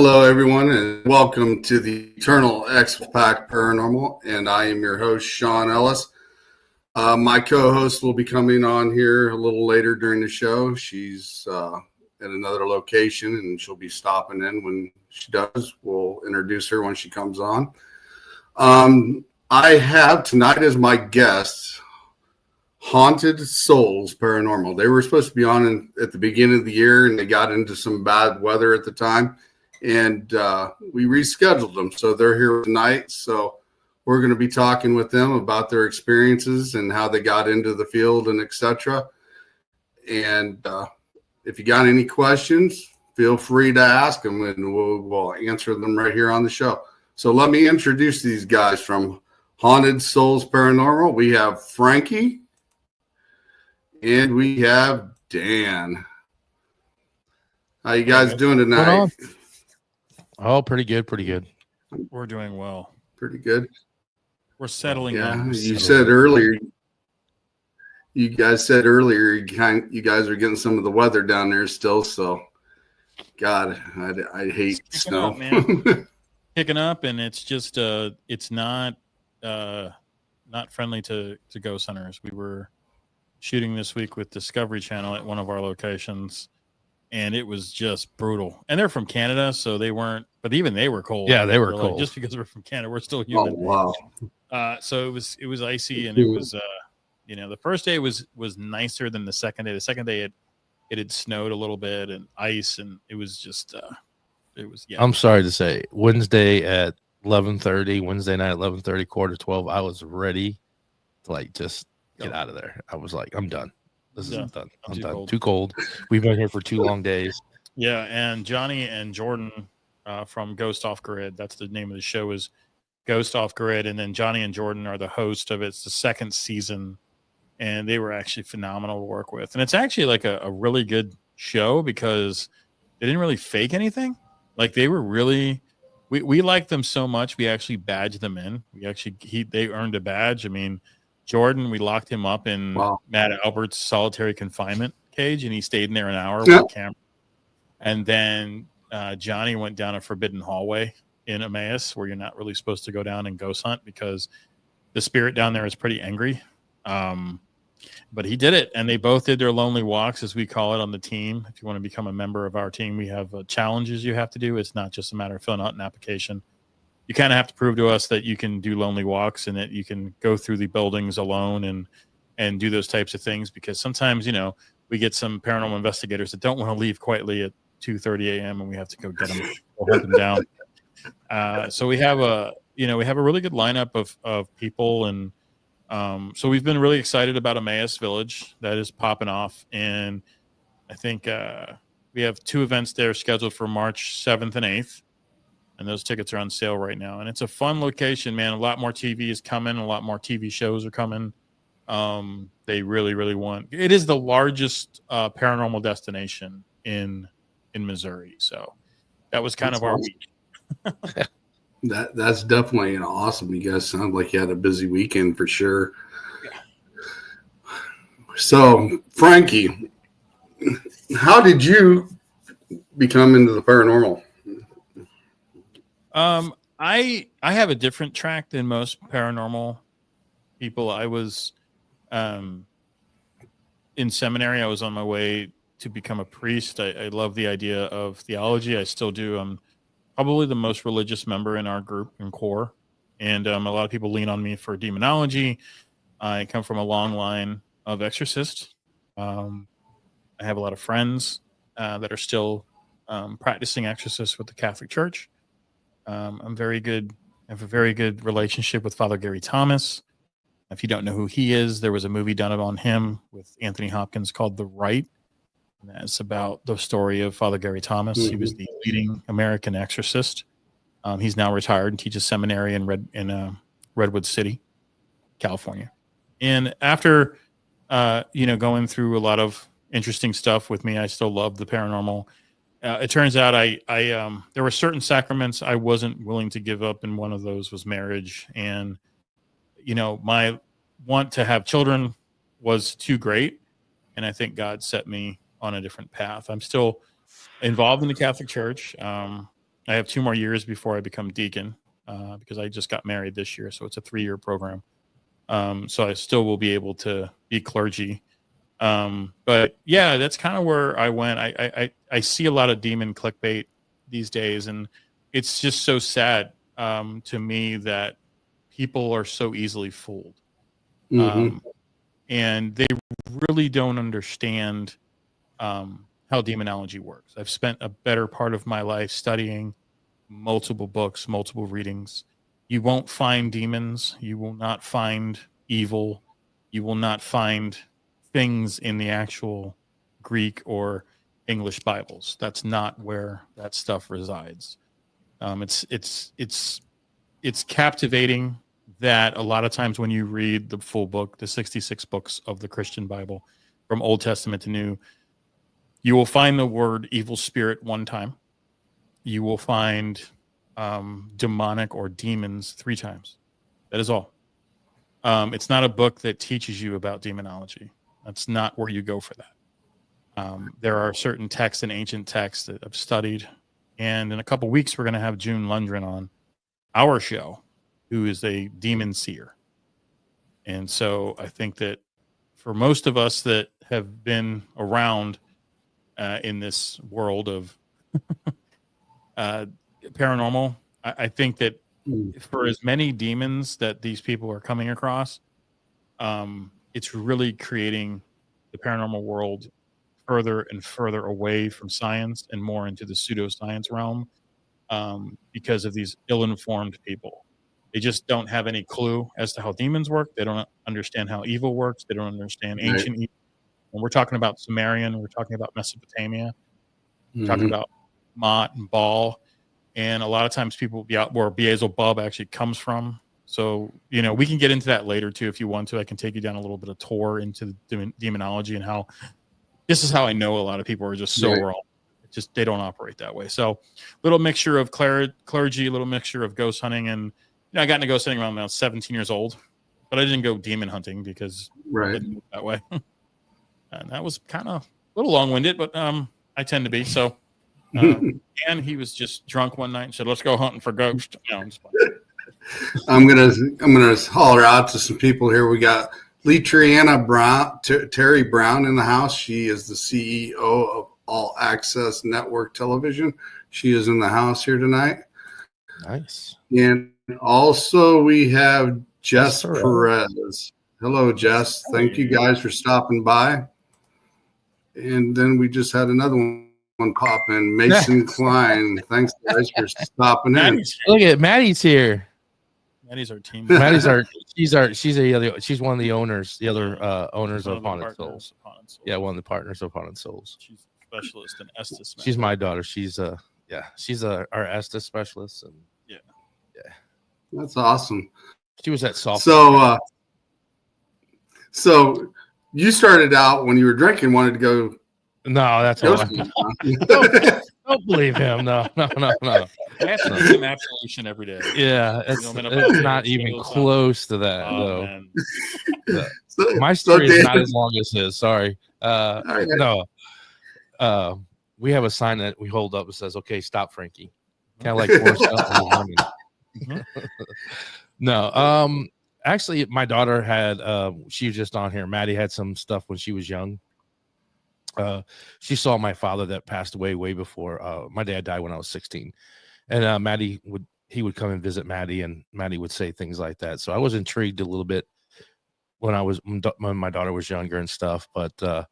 Hello, everyone, and welcome to the Eternal X-Pack Paranormal, and I am your host, Sean Ellis. My co-host will be coming on here a little later during the show. She's at another location, and she'll be stopping in when she does. We'll introduce her when she comes on. I have tonight as my guest, Haunted Soulz Paranormal. They were supposed to be on at the beginning of the year, and they got into some bad weather at the time. And we rescheduled them, so they're here tonight. So we're going to be talking with them about their experiences and how they got into the field and etc. And if you got any questions, feel free to ask them, and we'll answer them right here on the show. So let me introduce these guys from Haunted Soulz Paranormal. We have Frankie, and we have Dan. How you guys doing tonight? Oh, pretty good, pretty good. We're doing well. Pretty good. We're settling in. You said earlier, you guys said earlier, you guys are getting some of the weather down there still. So, God, I hate snow. Up, man. Picking up, and it's just it's not friendly to ghost hunters. We were shooting this week with Discovery Channel at one of our locations, and it was just brutal. And they're from Canada, so they weren't, but even they were cold. Yeah, they were cold. Like, just because we're from Canada, we're still human. Oh, wow. So it was icy, and it was the first day was nicer than the second day. The second day it had snowed a little bit and ice, and it was just I'm sorry to say, Wednesday at 11:30, Wednesday night at 11:30, 11:45, I was ready to just get out of there. I was like, I'm done. This is done. I'm done. Cold. Too cold. We've been here for 2 long days. Yeah, and Johnny and Jordan from Ghost Off Grid, that's the name of the show, is Ghost Off Grid, and then Johnny and Jordan are the host of it. It's the second season, and they were actually phenomenal to work with. And it's actually like a really good show because they didn't really fake anything. Like, they were really, we liked them so much, we actually badged them in. They earned a badge. I mean, Jordan, we locked him up in Matt Albert's solitary confinement cage, and he stayed in there an hour with a camera. And then Johnny went down a forbidden hallway in Emmaus where you're not really supposed to go down and ghost hunt because the spirit down there is pretty angry. But he did it, and they both did their lonely walks, as we call it on the team. If you want to become a member of our team, we have challenges you have to do. It's not just a matter of filling out an application. You kind of have to prove to us that you can do lonely walks and that you can go through the buildings alone and do those types of things, because sometimes, we get some paranormal investigators that don't want to leave quietly at 2:30 a.m. and we have to go get them or hunt them down. So we have a really good lineup of people, and so we've been really excited about Emmaus Village that is popping off, and I think we have 2 events there scheduled for March 7th and 8th. And those tickets are on sale right now. And it's a fun location, man. A lot more TV is coming. A lot more TV shows are coming. They really, really want. It is the largest paranormal destination in Missouri. So that was kind of our week. That's definitely awesome. You guys sound like you had a busy weekend for sure. Yeah. So, Frankie, how did you become into the paranormal? I have a different track than most paranormal people. I was in seminary. I was on my way to become a priest. I love the idea of theology. I still do. I'm probably the most religious member in our group and core, and a lot of people lean on me for demonology. I come from a long line of exorcists. I have a lot of friends that are still practicing exorcists with the Catholic Church. I'm very good. I have a very good relationship with Father Gary Thomas. If you don't know who he is, there was a movie done on him with Anthony Hopkins called The Rite. And that's about the story of Father Gary Thomas. Mm-hmm. He was the leading American exorcist. He's now retired and teaches seminary in Redwood City, California. And after going through a lot of interesting stuff with me, I still love the paranormal. It turns out there were certain sacraments I wasn't willing to give up, and one of those was marriage. And, my want to have children was too great, and I think God set me on a different path. I'm still involved in the Catholic Church. I have 2 more years before I become deacon, because I just got married this year, so it's a 3-year program. So I still will be able to be clergy. But yeah, that's kind of where I went. I see a lot of demon clickbait these days, and it's just so sad to me that people are so easily fooled. And they really don't understand how demonology works. I've spent a better part of my life studying multiple books, multiple readings. You won't find demons. You will not find evil. You will not find things in the actual Greek or English Bibles. That's not where that stuff resides. It's captivating that a lot of times when you read the full book, the 66 books of the Christian Bible, from Old Testament to New, you will find the word evil spirit 1 time. You will find demonic or demons 3 times. That is all. It's not a book that teaches you about demonology. That's not where you go for that. There are certain texts and ancient texts that I've studied. And in a couple weeks, we're going to have June Lundgren on our show, who is a demon seer. And so I think that for most of us that have been around in this world of paranormal, I think that for as many demons that these people are coming across, it's really creating the paranormal world further and further away from science and more into the pseudoscience realm, because of these ill-informed people. They just don't have any clue as to how demons work. They don't understand how evil works. They don't understand ancient evil. When we're talking about Sumerian, we're talking about Mesopotamia, we're talking about Mott and Baal. And a lot of times people be out where Beelzebub actually comes from. So, we can get into that later too if you want to. I can take you down a little bit of tour into the demonology and how this is how I know a lot of people are just so wrong. Just they don't operate that way. So, little mixture of clergy, a little mixture of ghost hunting, and I got into ghost hunting around when I was 17 years old, but I didn't go demon hunting because it didn't move that way. And that was kind of a little long-winded, but I tend to be. So, and he was just drunk one night and said, "Let's go hunting for ghosts." No, I'm just playing. I'm gonna holler out to some people here. We got Letriana Brown, Terry Brown in the house. She is the CEO of All Access Network Television. She is in the house here tonight. Nice. And also we have Jess Perez. Hello, Jess. Thank you guys for stopping by. And then we just had another one pop in, Mason Klein. Thanks guys for stopping in. Look at Maddie's here. Maddie's our team. She's one of the owners, the other owners of Haunted Souls. Yeah, one of the partners of Haunted Souls. She's a specialist in Estes. She's my daughter. She's our Estes specialist, and yeah, that's awesome. She was at softball. So you started out when you were drinking, wanted to go. No, that's all. Don't believe him. No. I have to do some absolution every day. Yeah, it's not even close to that, though. My story is not as long as his. Sorry. No. We have a sign that we hold up that says, "Okay, stop, Frankie." Kind of like Forrest Gump. No. Actually, my daughter had. She was just on here. Maddie had some stuff when she was young. She saw my father that passed away way before. My dad died when I was 16, and Maddie would come and visit Maddie, and Maddie would say things like that. So I was intrigued a little bit when my daughter was younger and stuff. But a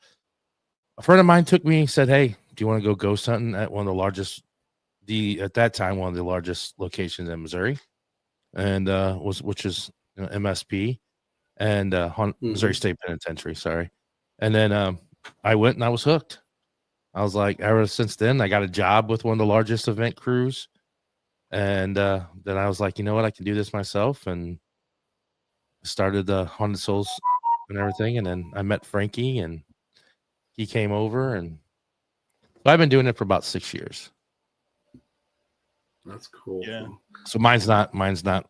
friend of mine took me and said, "Hey, do you want to go ghost hunting at one of the largest, at that time one of the largest locations in Missouri, and which is MSP and Missouri State Penitentiary, sorry." And then I went and I was hooked. I was like, ever since then, I got a job with one of the largest event crews. And then I was like, you know what? I can do this myself. And started the Haunted Souls and everything. And then I met Frankie and he came over. And I've been doing it for about 6 years. That's cool. Yeah. So mine's not, mine's just,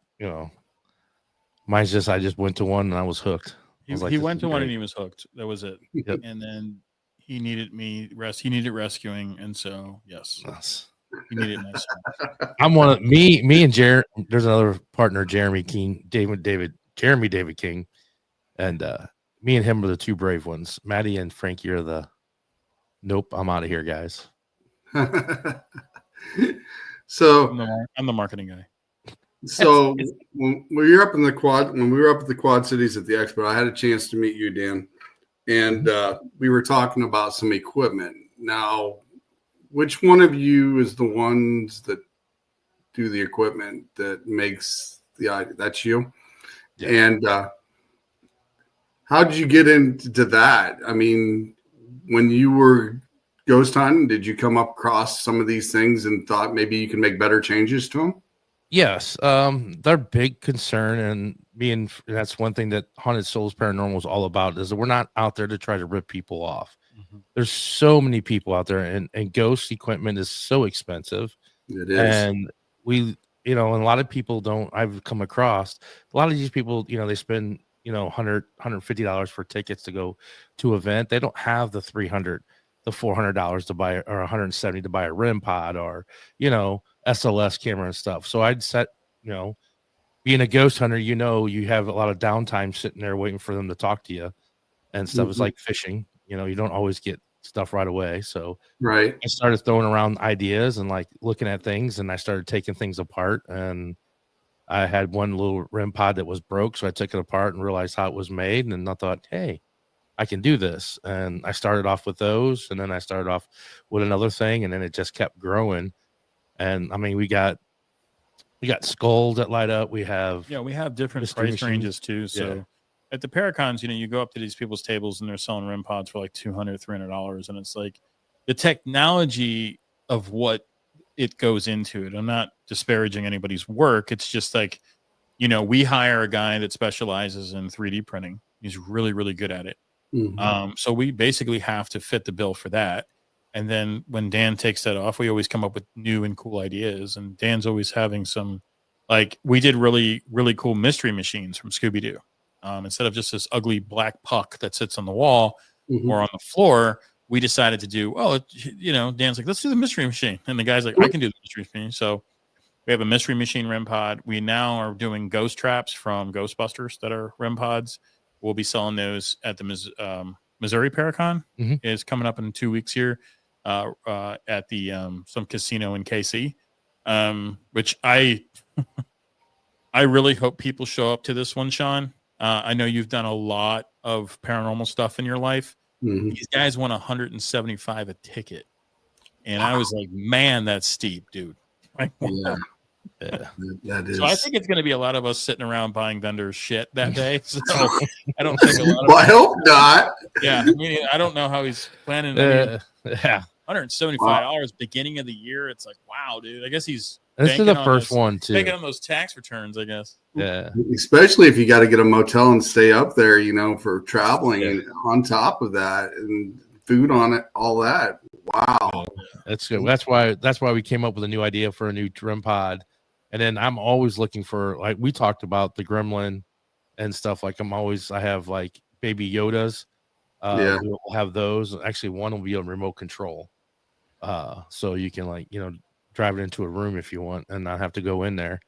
I just went to one and I was hooked. He went to one and he was hooked. That was it. Yep. And then he needed rescuing. And so, yes. You need it nice. I'm one of me and Jeremy. There's another partner, Jeremy King, Jeremy David King, and me and him are the two brave ones. Maddie and Frankie are the nope. I'm out of here, guys. So I'm the marketing guy. So when we were up in the when we were up at the Quad Cities at the expo, I had a chance to meet you, Dan, and we were talking about some equipment. Now, which one of you is the ones that do the equipment that makes the idea? That's you. Yeah. And how did you get into that? I mean, when you were ghost hunting, did you come up across some of these things and thought maybe you can make better changes to them? Yes, their big concern, and that's one thing that Haunted Soulz Paranormal is all about, is that we're not out there to try to rip people off. Mm-hmm. There's so many people out there, and ghost equipment is so expensive. It is. And we, and a lot of people I've come across, a lot of these people, they spend, $100, $150 for tickets to go to an event. They don't have the $300, the $400 to buy, or $170 to buy a REM pod, or, SLS camera and stuff. So I'd set, being a ghost hunter, you have a lot of downtime sitting there waiting for them to talk to you and stuff. Mm-hmm. It's like fishing, you don't always get stuff right away. So right. I started throwing around ideas and like looking at things, and I started taking things apart, and I had one little REM pod that was broke. So I took it apart and realized how it was made. And I thought, hey, I can do this. And I started off with those, and then I started off with another thing, and then it just kept growing. And I mean, we got skulls that light up. We have different price ranges too. So at the Paracons, you go up to these people's tables and they're selling REM pods for like $200, $300, and it's like the technology of what it goes into it. I'm not disparaging anybody's work. It's just like, we hire a guy that specializes in 3D printing. He's really, really good at it. Mm-hmm. So we basically have to fit the bill for that. And then when Dan takes that off, we always come up with new and cool ideas. And Dan's always having some, like, we did really, really cool mystery machines from Scooby-Doo. Instead of just this ugly black puck that sits on the wall mm-hmm. or on the floor, we decided to do, Dan's like, let's do the mystery machine. And the guy's like, I can do the mystery machine. So we have a mystery machine REM pod. We now are doing ghost traps from Ghostbusters that are REM pods. We'll be selling those at the Missouri Paracon. Mm-hmm. Is coming up in 2 weeks here. At the some casino in KC, which I really hope people show up to this one, Sean. I know you've done a lot of paranormal stuff in your life. Mm-hmm. These guys want $175 a ticket, and wow. I was like, man, that's steep, dude. Like, wow. Yeah, that is. So I think it's going to be a lot of us sitting around buying vendors shit that day. So I don't think a lot of. Well, I hope not. Yeah, I don't know how he's planning. Yeah. $175 wow. Beginning of the year. It's like, wow, dude. I guess he's this is the first one too. Taking on those tax returns, I guess. Yeah. Especially if you got to get a motel and stay up there, for traveling, and on top of that, and food on it, all that. Wow. That's good. That's why we came up with a new idea for a new REM pod. And then I'm always looking for, like, we talked about the Gremlin and stuff. Like I have like baby Yodas. We'll have those. Actually, one will be a remote control. So you can drive it into a room if you want and not have to go in there.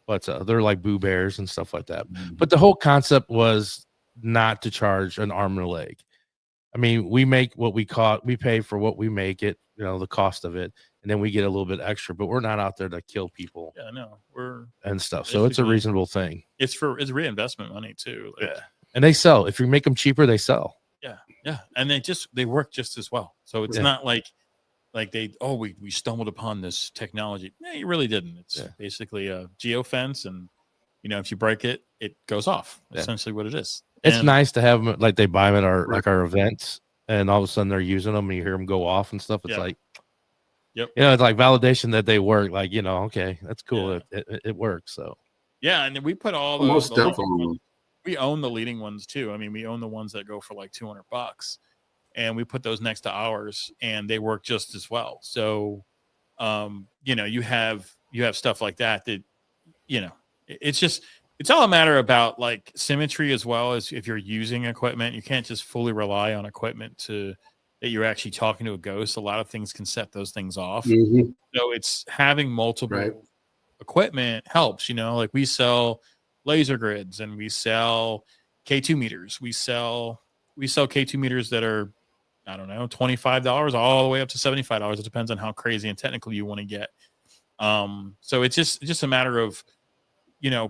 But they're like Boo Bears and stuff like that. Mm-hmm. But the whole concept was not to charge an arm and a leg. I mean, we make what we pay for what we make it, the cost of it, and then we get a little bit extra. But we're not out there to kill people. Yeah, no, and stuff. So it's a reasonable thing. It's reinvestment money too. And they sell. If you make them cheaper, they sell. Yeah, and they work just as well. So it's not like we stumbled upon this technology. No, you really didn't. It's basically a geofence, and if you break it, it goes off. Essentially, what it is. It's nice to have them, like they buy them at our events, and all of a sudden they're using them, and you hear them go off and stuff. It's like, it's like validation that they work. Like okay, that's cool. Yeah. It works. So and then we put all most definitely. We own the leading ones too. I mean, we own the ones that go for like $200, and we put those next to ours, and they work just as well. So, you have stuff like that. It's all a matter about like symmetry as well as if you're using equipment. You can't just fully rely on equipment to that you're actually talking to a ghost, a lot of things can set those things off. Mm-hmm. So it's having multiple equipment helps, like we sell laser grids and we sell K2 meters. We sell K2 meters that are, I don't know, $25 all the way up to $75. It depends on how crazy and technical you want to get. So it's just a matter of,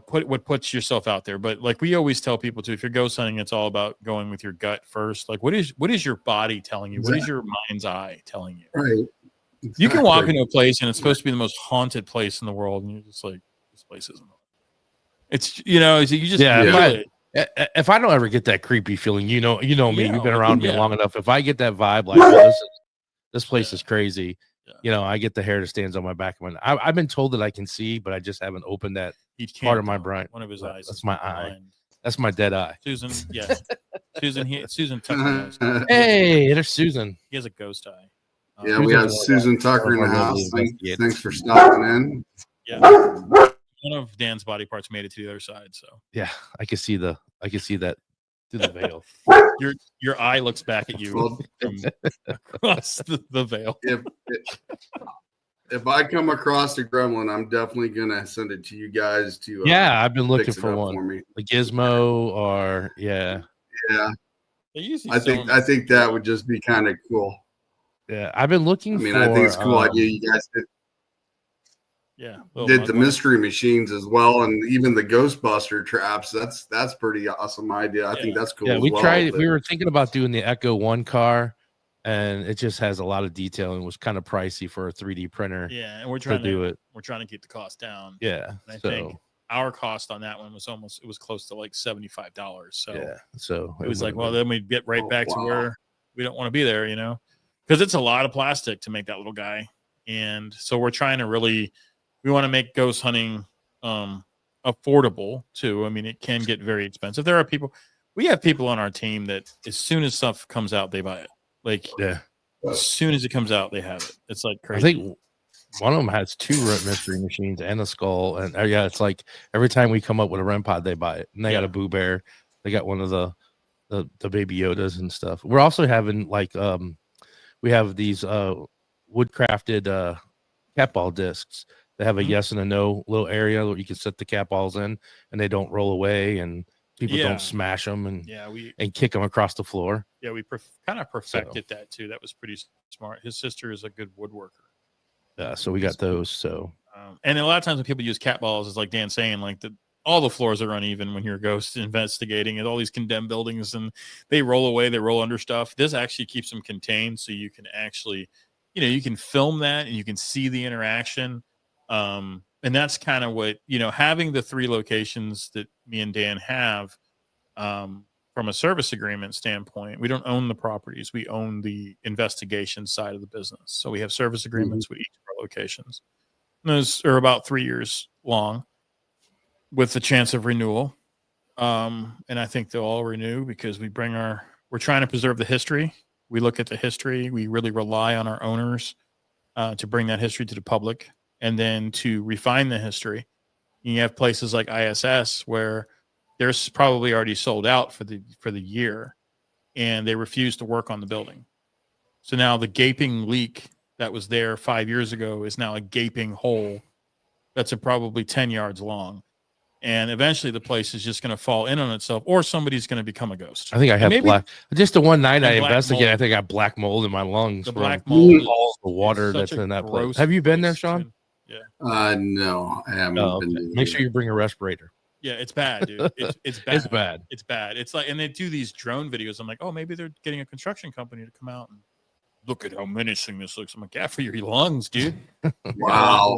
what puts yourself out there. But like we always tell people too, if you're ghost hunting, it's all about going with your gut first. Like what is your body telling you? Exactly. What is your mind's eye telling you? Right. Exactly. You can walk into a place and it's supposed to be the most haunted place in the world, and you're just like, this place isn't. It's you just if I don't ever get that creepy feeling, me, you've been around me long enough. If I get that vibe, like this place is crazy, I get the hair that stands on my back. I've been told that I can see, but I just haven't opened that part of my brain. One of his eyes. That's my eye. That's my dead eye. Susan, yeah, Susan Tucker. Hey, there's Susan. He has a ghost eye. Yeah, we have Susan Tucker in the house. Thanks for stopping in. Yeah, one of Dan's body parts made it to the other side. So yeah, I can see that through the veil. Your eye looks back at you from across the veil. If I come across a gremlin, I'm definitely gonna send it to you guys to. I've been looking for one, for a gizmo or yeah. I think that would just be kind of cool. Yeah, I've been looking. I think it's a cool idea. You guys did the mystery machines as well, and even the Ghostbuster traps. That's pretty awesome idea. I think that's cool. Yeah, we tried. We were thinking about doing the Echo 1 car, and it just has a lot of detail and was kind of pricey for a 3D printer. Yeah, and we're trying to do it. We're trying to keep the cost down. Yeah, and I think our cost on that one was close to like $75. So it was like, well, then we'd get right back to where we don't want to be there, because it's a lot of plastic to make that little guy. And so we're trying to we want to make ghost hunting affordable too. I mean, it can get very expensive. We have people on our team that as soon as stuff comes out, they buy it. Like, as soon as it comes out, they have it. It's like crazy. I think one of them has 2 mystery machines and a skull. And it's like every time we come up with a REM pod, they buy it. And they got a Boo Bear. They got one of the baby Yodas and stuff. We're also having we have these wood-crafted cat ball discs. They have a yes and a no little area where you can set the cat balls in, and they don't roll away, and people don't smash them and kick them across the floor. Yeah, we kind of perfected that too. That was pretty smart. His sister is a good woodworker. Yeah, so we got those. So, and a lot of times when people use cat balls, it's like Dan saying, like all the floors are uneven when you're ghost investigating, and all these condemned buildings, and they roll away, they roll under stuff. This actually keeps them contained, so you can actually, you can film that and you can see the interaction. And that's kind of what, having the 3 locations that me and Dan have, from a service agreement standpoint, we don't own the properties. We own the investigation side of the business. So we have service agreements with each of our locations. And those are about 3 years long with the chance of renewal. And I think they'll all renew because we're trying to preserve the history. We look at the history. We really rely on our owners to bring that history to the public and then to refine the history. And you have places like ISS where they're probably already sold out for the year, and they refuse to work on the building. So now the gaping leak that was there 5 years ago is now a gaping hole that's probably 10 yards long. And eventually the place is just going to fall in on itself, or somebody's going to become a ghost. I think I have just the one night I investigated. I think I got black mold in my lungs. The black mold, all the water that's in that place. Have you been there, Sean? Yeah. No, I haven't been. Make sure you bring a respirator. Yeah, it's bad, dude. It's bad. It's bad. It's bad. It's like, and they do these drone videos. I'm like, oh, maybe they're getting a construction company to come out and look at how menacing this looks. I'm like, yeah, for your lungs, dude. Wow.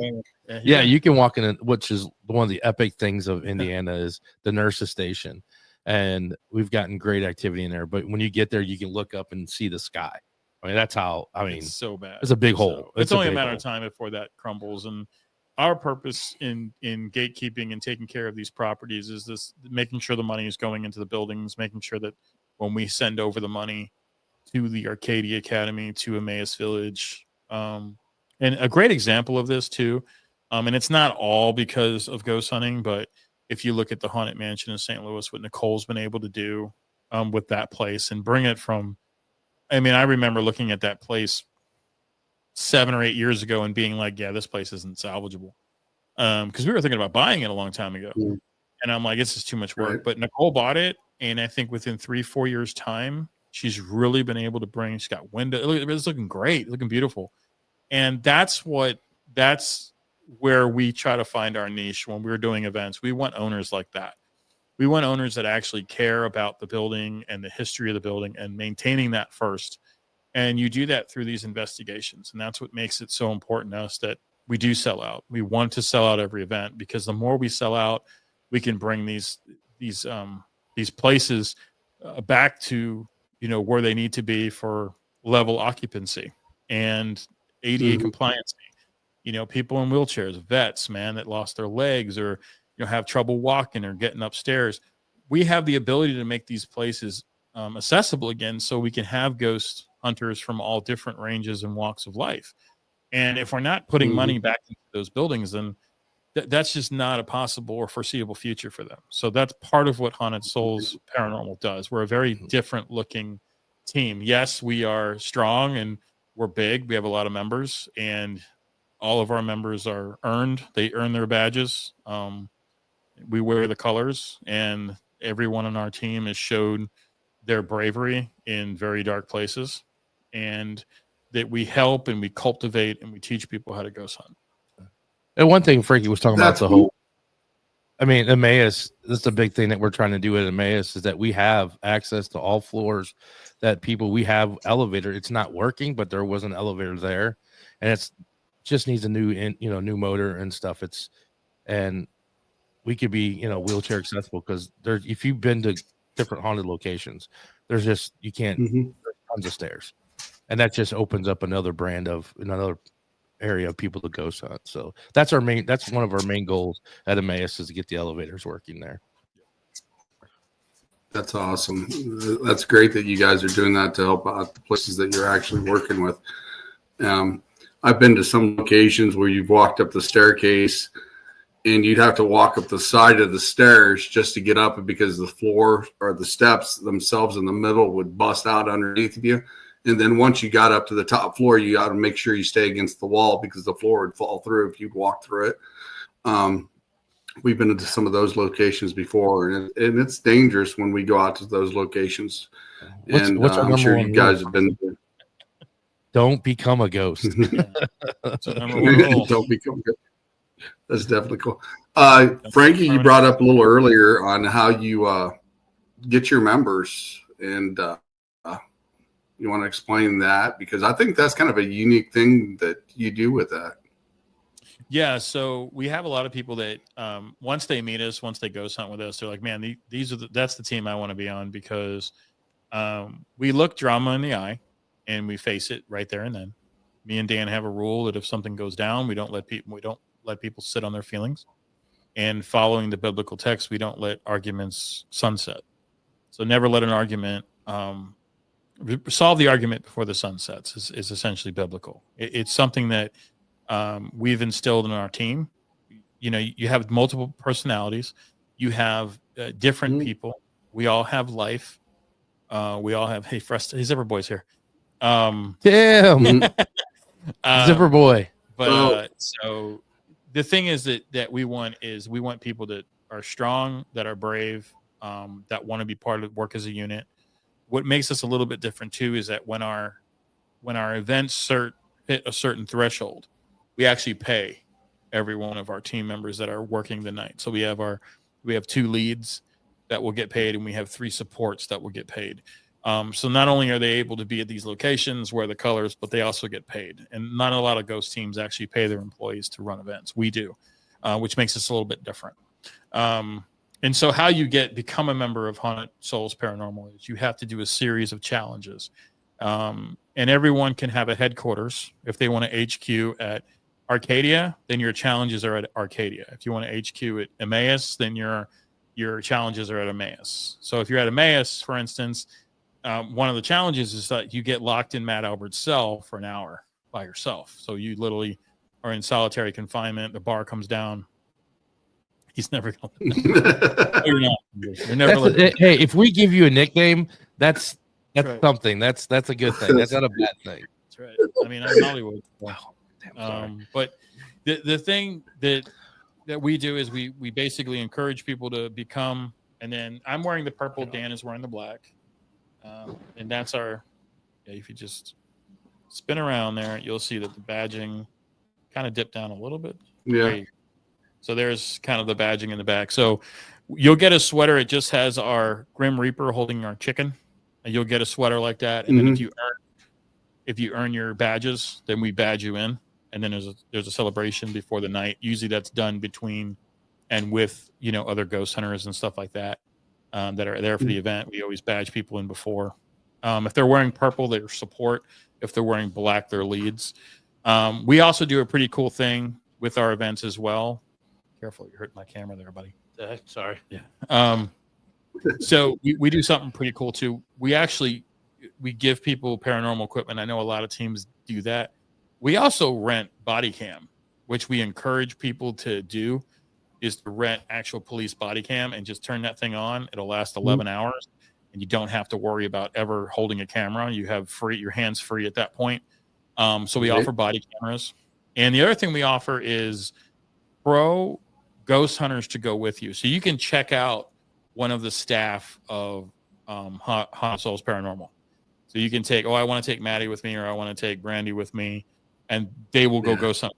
Yeah, you can walk in, which is one of the epic things of Indiana is the nurses station. And we've gotten great activity in there. But when you get there, you can look up and see the sky. I mean, that's how, it's so bad. It's a big hole. It's only a matter of time before that crumbles. And our purpose in gatekeeping and taking care of these properties is this, making sure the money is going into the buildings, making sure that when we send over the money to the Arcadia Academy, to Emmaus Village. And a great example of this too, and it's not all because of ghost hunting, but if you look at the Haunted Mansion in St. Louis, what Nicole's been able to do with that place and bring it from I mean, I remember looking at that place 7 or 8 years ago and being like, yeah, this place isn't salvageable. Because we were thinking about buying it a long time ago. Mm. And I'm like, it's just too much work. Right. But Nicole bought it. And I think within 3-4 years time, she's really been able to bring, she's got window. It's looking great, looking beautiful. And that's where we try to find our niche when we're doing events. We want owners like that. We want owners that actually care about the building and the history of the building and maintaining that first. And you do that through these investigations. And that's what makes it so important to us that we do sell out. We want to sell out every event, because the more we sell out, we can bring these places back to, where they need to be for level occupancy and ADA compliance. People in wheelchairs, vets, man, that lost their legs or have trouble walking or getting upstairs. We have the ability to make these places accessible again, so we can have ghost hunters from all different ranges and walks of life. And if we're not putting money back into those buildings, then that's just not a possible or foreseeable future for them. So that's part of what Haunted Soulz Paranormal does. We're a very different looking team. Yes, we are strong and we're big. We have a lot of members, and all of our members are earned. They earn their badges. We wear the colors, and everyone on our team has showed their bravery in very dark places, and that we help and we cultivate and we teach people how to ghost hunt. And one thing Frankie was talking about, Emmaus, this is a big thing that we're trying to do at Emmaus, is that we have access to all floors, that we have elevator. It's not working, but there was an elevator there, and it's just needs a new motor and stuff. And we could be, wheelchair accessible, because if you've been to different haunted locations, there's just, you can't, there's tons of stairs, and that just opens up another area of people to ghost hunt. So that's one of our main goals at Emmaus, is to get the elevators working there. That's awesome. That's great that you guys are doing that to help out the places that you're actually working with. I've been to some locations where you've walked up the staircase and you'd have to walk up the side of the stairs just to get up, because the floor or the steps themselves in the middle would bust out underneath of you. And then once you got up to the top floor, you got to make sure you stay against the wall, because the floor would fall through if you walk through it. We've been into some of those locations before, and it's dangerous when we go out to those locations. I'm sure you guys have been. Don't become a ghost. Don't become a ghost. That's definitely cool. Frankie, you brought up a little earlier on how you get your members, and you want to explain that, because I think that's kind of a unique thing that you do with that. Yeah, so we have a lot of people that once they meet us, once they ghost hunt with us, they're like, man, that's the team I want to be on, because we look drama in the eye and we face it right there and then. Me and Dan have a rule that if something goes down, we don't let people sit on their feelings. And following the biblical text, we don't let arguments sunset. So never let an argument solve the argument before the sun sets is essentially biblical. It's something that we've instilled in our team. You have multiple personalities. You have different people. We all have life. We all have, hey, Zipper Boy's here. Damn. Zipper Boy. But so the thing is that we want people that are strong, that are brave, that want to be part of work as a unit. What makes us a little bit different too is that when our events hit a certain threshold, we actually pay every one of our team members that are working the night. So we have 2 leads that will get paid, and we have 3 supports that will get paid. So not only are they able to be at these locations, wear the colors, but they also get paid. And not a lot of ghost teams actually pay their employees to run events. We do, which makes us a little bit different. And so how you become a member of Haunted Soulz Paranormal is you have to do a series of challenges. And everyone can have a headquarters. If they want to HQ at Arcadia, then your challenges are at Arcadia. If you want to HQ at Emmaus, then your challenges are at Emmaus. So if you're at Emmaus, for instance, one of the challenges is that you get locked in Matt Albert's cell for an hour by yourself. So you literally are in solitary confinement. The bar comes down. He's never going to. You're not. You're never. Hey, if we give you a nickname, that's That's right. Something. That's a good thing. That's not a bad thing. That's right. I mean, I'm Hollywood. Wow. But the thing that we do is we basically encourage people to become. And then I'm wearing the purple. Dan is wearing the black. And that's our. Yeah, if you just spin around there, you'll see that the badging kind of dipped down a little bit. Yeah. So there's kind of the badging in the back. So you'll get a sweater. It just has our Grim Reaper holding our chicken. And you'll get a sweater like that. And then if you earn your badges, then we badge you in. And then there's a celebration before the night. Usually that's done between and with, other ghost hunters and stuff like that that are there for the event. We always badge people in before. If they're wearing purple, they're support. If they're wearing black, they're leads. We also do a pretty cool thing with our events as well. Careful, you're hurting my camera there, buddy. Sorry. Yeah. So we do something pretty cool too. We give people paranormal equipment. I know a lot of teams do that. We also rent body cam, which we encourage people to do, is to rent actual police body cam and just turn that thing on. It'll last 11 hours, and you don't have to worry about ever holding a camera. You have your hands free at that point. So we offer body cameras. And the other thing we offer is pro ghost hunters to go with you. So you can check out one of the staff of Soulz Paranormal. So you can I want to take Maddie with me, or I want to take Brandy with me, and they will go ghost hunt.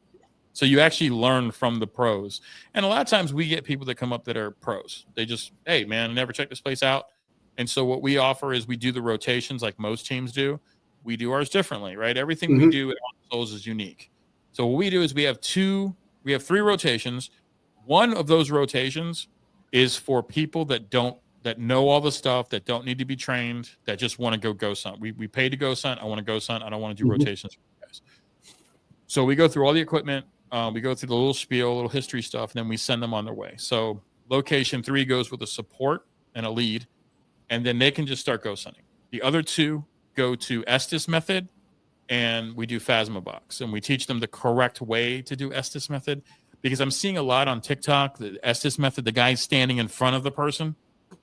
So you actually learn from the pros. And a lot of times we get people that come up that are pros. They just, hey, man, I never checked this place out. And so what we offer is we do the rotations like most teams do. We do ours differently, right? Everything we do at Soulz is unique. So what we do is we have 3 rotations. One of those rotations is for people that know all the stuff, that don't need to be trained, that just want to go ghost hunt. We pay to ghost hunt. I want to ghost hunt. I don't want to do rotations for you guys. So we go through all the equipment. We go through the little spiel, little history stuff, and then we send them on their way. So location 3 goes with a support and a lead, and then they can just start ghost hunting. The other 2 go to Estes method, and we do Phasma box, and we teach them the correct way to do Estes method, because I'm seeing a lot on TikTok, the Estes method, the guy's standing in front of the person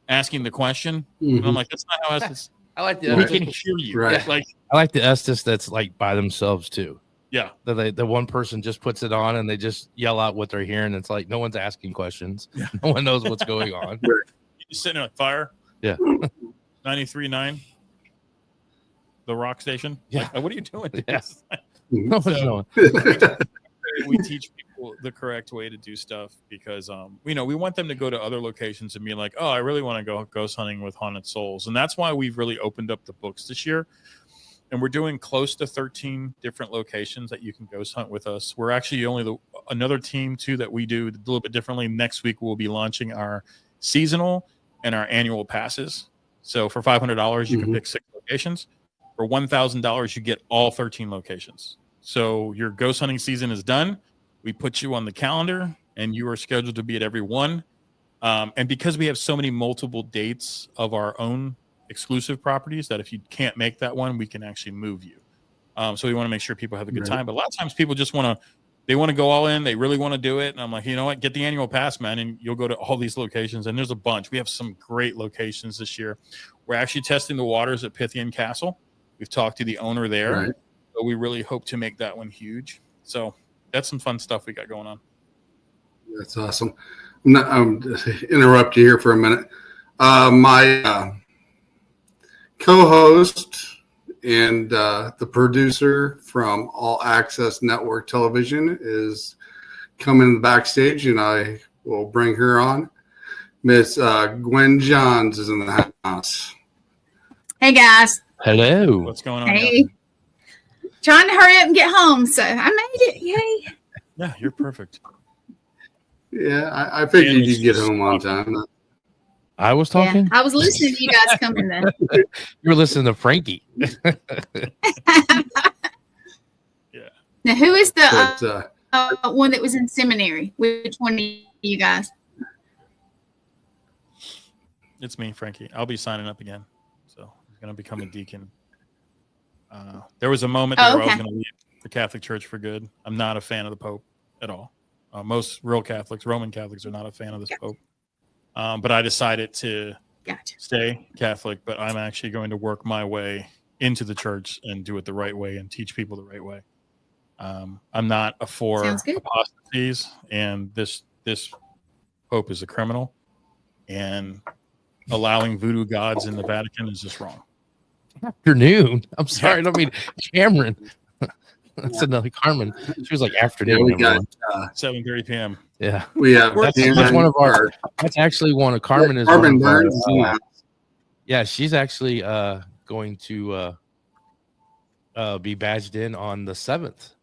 asking the question. And I'm like, that's not how Estes. I like the we can hear you. Right. I like the Estes that's like by themselves too. Yeah. The one person just puts it on and they just yell out what they're hearing. It's like no one's asking questions. Yeah. No one knows what's going on. You're sitting on fire. Yeah. 93.9. The rock station. Yeah. Like, what are you doing? Yes. No one's knowing. We teach people the correct way to do stuff because we want them to go to other locations and be like, oh, I really want to go ghost hunting with Haunted Souls. And that's why we've really opened up the books this year. And we're doing close to 13 different locations that you can ghost hunt with us. We're actually another team too that we do a little bit differently. Next week we'll be launching our seasonal and our annual passes. So for $500 you can pick 6 locations. For $1,000 you get all 13 locations. So your ghost hunting season is done. We put you on the calendar and you are scheduled to be at every one. And because we have so many multiple dates of our own exclusive properties, that if you can't make that one, we can actually move you. So we want to make sure people have a good time. But a lot of times people just want to go all in. They really want to do it. And I'm like, you know what? Get the annual pass, man. And you'll go to all these locations. And there's a bunch. We have some great locations this year. We're actually testing the waters at Pythian Castle. We've talked to the owner there. Right. So we really hope to make that one huge. So that's some fun stuff we got going on. That's awesome. I'm interrupt you here for a minute. My co-host and the producer from All Access Network Television is coming backstage, and I will bring her on. Miss Gwen Johns is in the house. Hey guys. Hello. What's going on? Hey. Trying to hurry up and get home, so I made it. Yay. Yeah, you're perfect. Yeah, I figured you'd get home on time. I was talking? Yeah, I was listening to you guys coming then. You were listening to Frankie. Yeah. Now, who is But, the one that was in seminary? Which one of you guys? It's me, Frankie. I'll be signing up again. So I'm going to become a deacon. There was a moment where I was going to leave the Catholic Church for good. I'm not a fan of the Pope at all. Most real Catholics, Roman Catholics, are not a fan of this Pope. But I decided to Gotcha. stay Catholic, but I'm actually going to work my way into the church and do it the right way and teach people the right way. I'm not for apostasies, and this Pope is a criminal, and allowing voodoo gods in the Vatican is just wrong. Afternoon. I'm sorry. I don't mean Cameron. That's another Carmen. She was like afternoon. Yeah, we got 7:30 p.m. Yeah, we have that's one of our. That's actually one of Carmen is Carmen one of Burns. our, yeah, she's actually going to be badged in on the 7th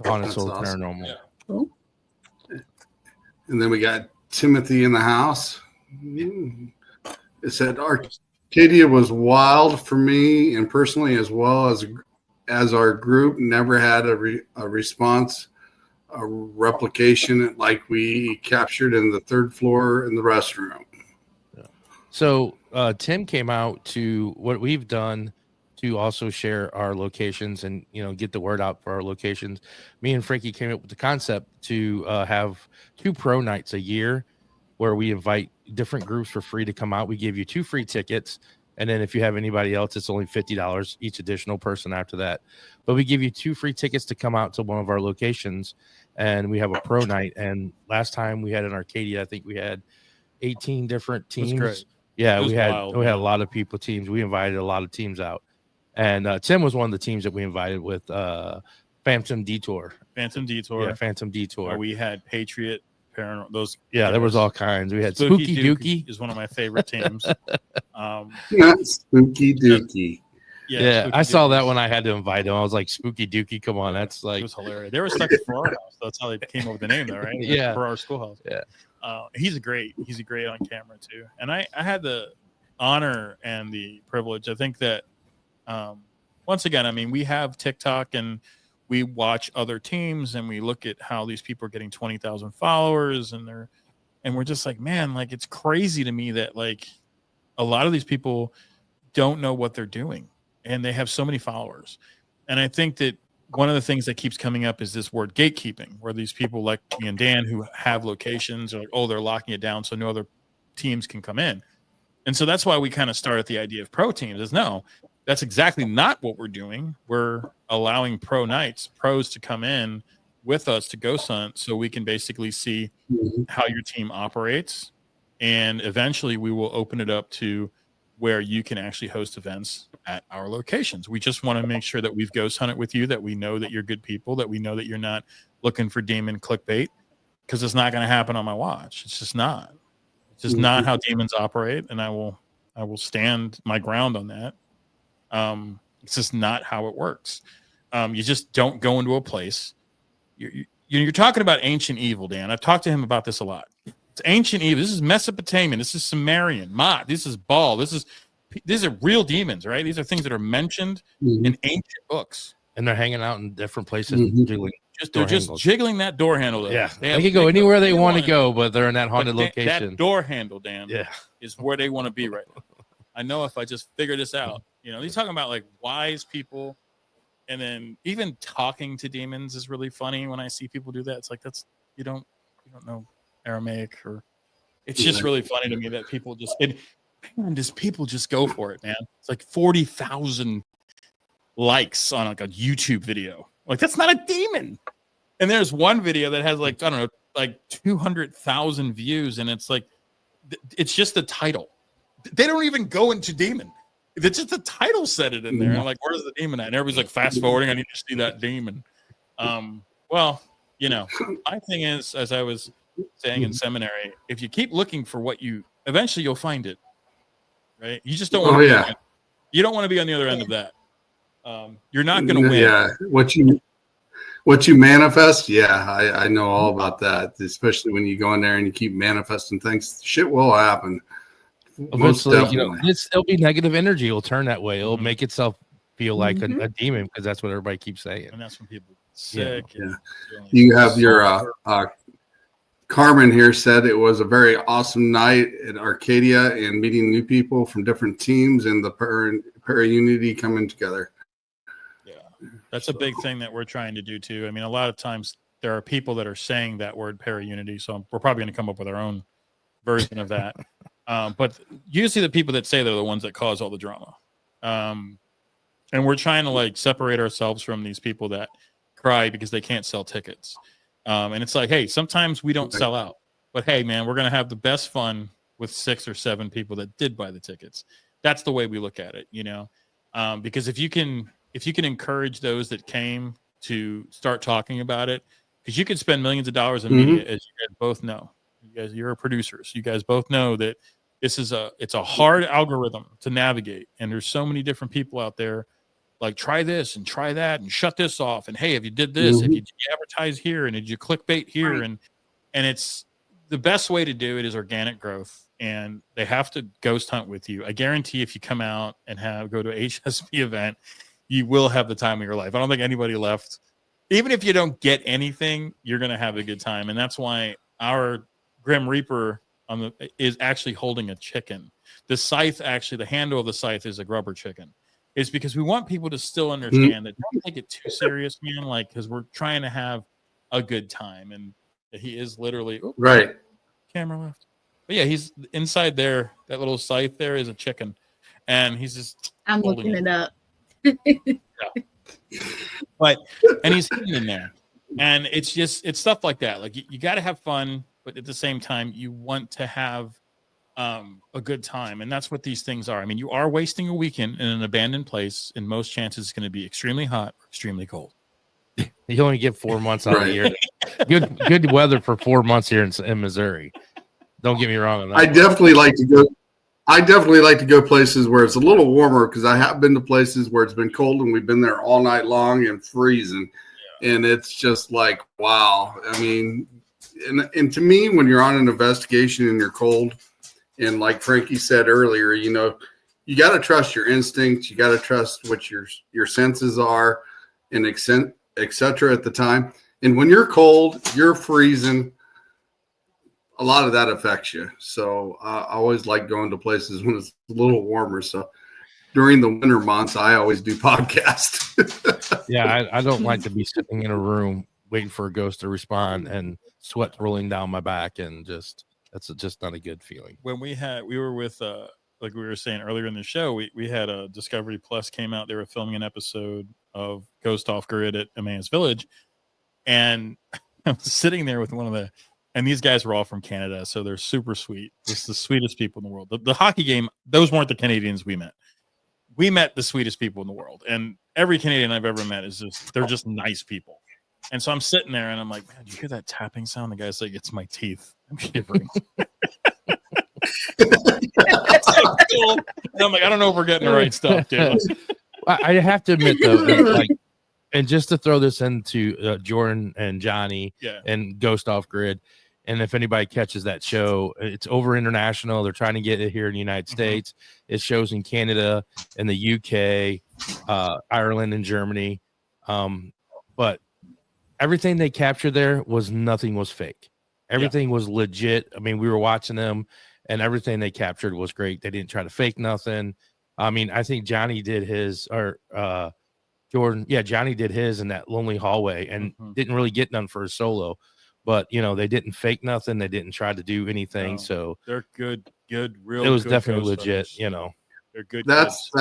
on Soulz Paranormal. Yeah. Cool. And then we got Timothy in the house. It said Arcadia was wild for me and personally, as well as our group never had a response, a replication like we captured in the 3rd floor in the restroom. Yeah. So Tim came out to what we've done to also share our locations and, get the word out for our locations. Me and Frankie came up with the concept to have 2 pro nights a year where we invite different groups for free to come out. We give you 2 free tickets. And then if you have anybody else, it's only $50 each additional person after that. But we give you 2 free tickets to come out to one of our locations, and we have a pro night. And last time we had in Arcadia, I think we had 18 different teams. Yeah, we had a lot of teams. We invited a lot of teams out. And Tim was one of the teams that we invited with Phantom Detour. Yeah, Phantom Detour. We had Patriot. Those there was all kinds. We had Spooky Dookie is one of my favorite teams. Spooky Dookie. Yeah, I saw that when I had to invite him. I was like, Spooky Dookie, come on, that's like, it was hilarious. They were stuck at Farrar House. That's how they came up with the name, though, right? Yeah, for our schoolhouse. Yeah, he's great on camera too. And I had the honor and the privilege. I think that once again, I mean, we have TikTok and we watch other teams and we look at how these people are getting 20,000 followers and we're just like, man, like it's crazy to me that like a lot of these people don't know what they're doing and they have so many followers. And I think that one of the things that keeps coming up is this word gatekeeping, where these people like me and Dan who have locations are like, oh, they're locking it down so no other teams can come in. And so that's why we kind of started the idea of pro teams is no, that's exactly not what we're doing. We're allowing pros to come in with us to ghost hunt so we can basically see how your team operates. And eventually we will open it up to where you can actually host events at our locations. We just want to make sure that we've ghost hunted with you, that we know that you're good people, that we know that you're not looking for demon clickbait, because it's not going to happen on my watch. It's just not. It's just not how demons operate. And I will stand my ground on that. It's just not how it works. You just don't go into a place. You're talking about ancient evil, Dan. I've talked to him about this a lot. It's ancient evil. This is Mesopotamian. This is Sumerian. Ma'at. This is Baal. These are real demons, right? These are things that are mentioned in ancient books. And they're hanging out in different places. They're just jiggling that door handle. Yeah, they can go anywhere they want to go, but they're in that haunted location. That door handle, Dan, is where they want to be right now. I know if I just figure this out. He's talking about like wise people, and then even talking to demons is really funny when I see people do that. It's like you don't know Aramaic, or it's just really funny to me that people people just go for it, man. It's like 40,000 likes on like a YouTube video. Like that's not a demon. And there's one video that has like, I don't know, like 200,000 views, and it's like it's just the title. They don't even go into demon. It's just the title said it in there. I'm like, where's the demon at? And everybody's like fast forwarding. I need to see that demon. Well, my thing is, as I was saying in seminary, if you keep looking for eventually you'll find it. Right? You just don't want to you don't want to be on the other end of that. You're not going to win. Yeah. What you manifest. Yeah. I know all about that, especially when you go in there and you keep manifesting things, shit will happen. Eventually, it'll be negative energy. It'll turn that way. It'll make itself feel like a demon, because that's what everybody keeps saying. And that's when people sick. Yeah. You have your Carmen here said it was a very awesome night at Arcadia and meeting new people from different teams and the para-unity coming together. Yeah, that's a big thing that we're trying to do too. I mean, a lot of times there are people that are saying that word para-unity, so we're probably going to come up with our own version of that. But usually the people that say they're the ones that cause all the drama. And we're trying to like separate ourselves from these people that cry because they can't sell tickets. And it's like, hey, sometimes we don't sell out, but hey, man, we're going to have the best fun with 6 or 7 people that did buy the tickets. That's the way we look at it, you know? Because if you can encourage those that came to start talking about it, because you can spend millions of dollars in media, as you guys both know. You're producers. You guys both know that it's a hard algorithm to navigate, and there's so many different people out there. Like, try this and try that and shut this off. And hey, if you did this, if you advertise here and did you clickbait here, and it's the best way to do it is organic growth. And they have to ghost hunt with you. I guarantee if you come out and go to a HSP event, you will have the time of your life. I don't think anybody left. Even if you don't get anything, you're going to have a good time. And that's why our Grim Reaper is actually holding a chicken. The scythe, actually, the handle of the scythe is a grubber chicken. It's because we want people to still understand that don't take it too serious, man. Like, because we're trying to have a good time, and he is literally right. Camera left, but yeah, he's inside there. That little scythe there is a chicken, and he's just. I'm looking it up. But and he's hidden in there, and it's stuff like that. Like you got to have fun, but at the same time, you want to have a good time, and that's what these things are. I mean, you are wasting a weekend in an abandoned place, and most chances it's going to be extremely hot or extremely cold. You only get 4 months out of the year. Good weather for 4 months here in Missouri. Don't get me wrong on that. I definitely like to go places where it's a little warmer, because I have been to places where it's been cold and we've been there all night long and freezing, and it's just like, wow. I mean, and to me, when you're on an investigation and you're cold, and like Frankie said earlier, you know, you got to trust your instincts. You got to trust what your senses are, and et cetera at the time. And when you're cold, you're freezing. A lot of that affects you. So I always like going to places when it's a little warmer. So during the winter months, I always do podcasts. Yeah, I don't like to be sitting in a room waiting for a ghost to respond and sweat rolling down my back, and that's just not a good feeling. When we were with like we were saying earlier in the show, we had a Discovery Plus came out. They were filming an episode of Ghost Off Grid at Emmaus Village, and I was sitting there with and these guys were all from Canada, so they're super sweet. Just the sweetest people in the world. The hockey game, those weren't the Canadians we met. We met the sweetest people in the world, and every Canadian I've ever met they're just nice people. And so I'm sitting there and I'm like, man, do you hear that tapping sound? The guy's like, it's my teeth. I'm shivering. That's so cool. And I'm like, I don't know if we're getting the right stuff, dude. I have to admit though, like, and just to throw this into Jordan and Johnny and Ghost Off Grid, and if anybody catches that show, it's over international. They're trying to get it here in the United States. It shows in Canada and the UK, Ireland, and Germany. But everything they captured there nothing was fake. Everything was legit. I mean, we were watching them, and everything they captured was great. They didn't try to fake nothing. I mean, I think Johnny did his, or Jordan, Johnny did his in that lonely hallway, and didn't really get none for his solo. But you know, they didn't fake nothing. They didn't try to do anything. No, so they're good, real. It was definitely legit. Hunters. You know, they're good. That's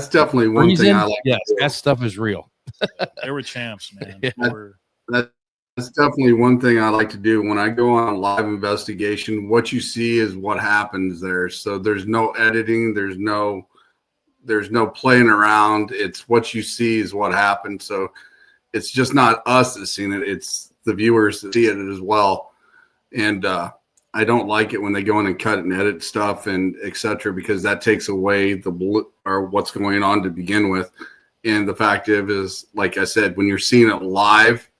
definitely one thing I like. Yes, that stuff is real. They were champs, man. That's definitely one thing I like to do when I go on a live investigation. What you see is what happens there. So there's no editing. There's no playing around. It's what you see is what happened. So it's just not us that's seen it. It's the viewers that see it as well. And I don't like it when they go in and cut and edit stuff and et cetera, because that takes away or what's going on to begin with. And the fact is, like I said, when you're seeing it live,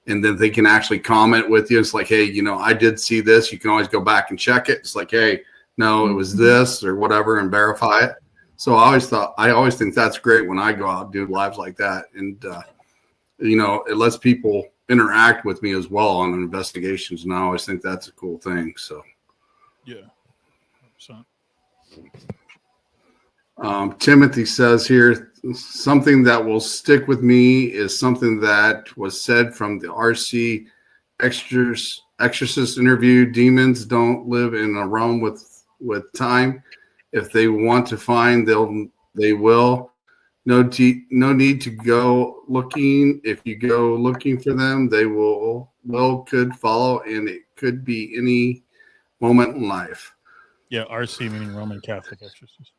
and then they can actually comment with you. It's like, hey, you know, I did see this. You can always go back and check it. It's like, hey, no, it was this or whatever, and verify it. So I always think that's great when I go out and do lives like that. And, you know, it lets people interact with me as well on investigations. And I always think that's a cool thing. So, yeah. 100%. Timothy says here, something that will stick with me is something that was said from the RC Exorcist interview. Demons don't live in a realm with time. If they want to find, they will. No need to go looking. If you go looking for them, they could follow, and it could be any moment in life. Yeah, RC meaning Roman Catholic exorcist.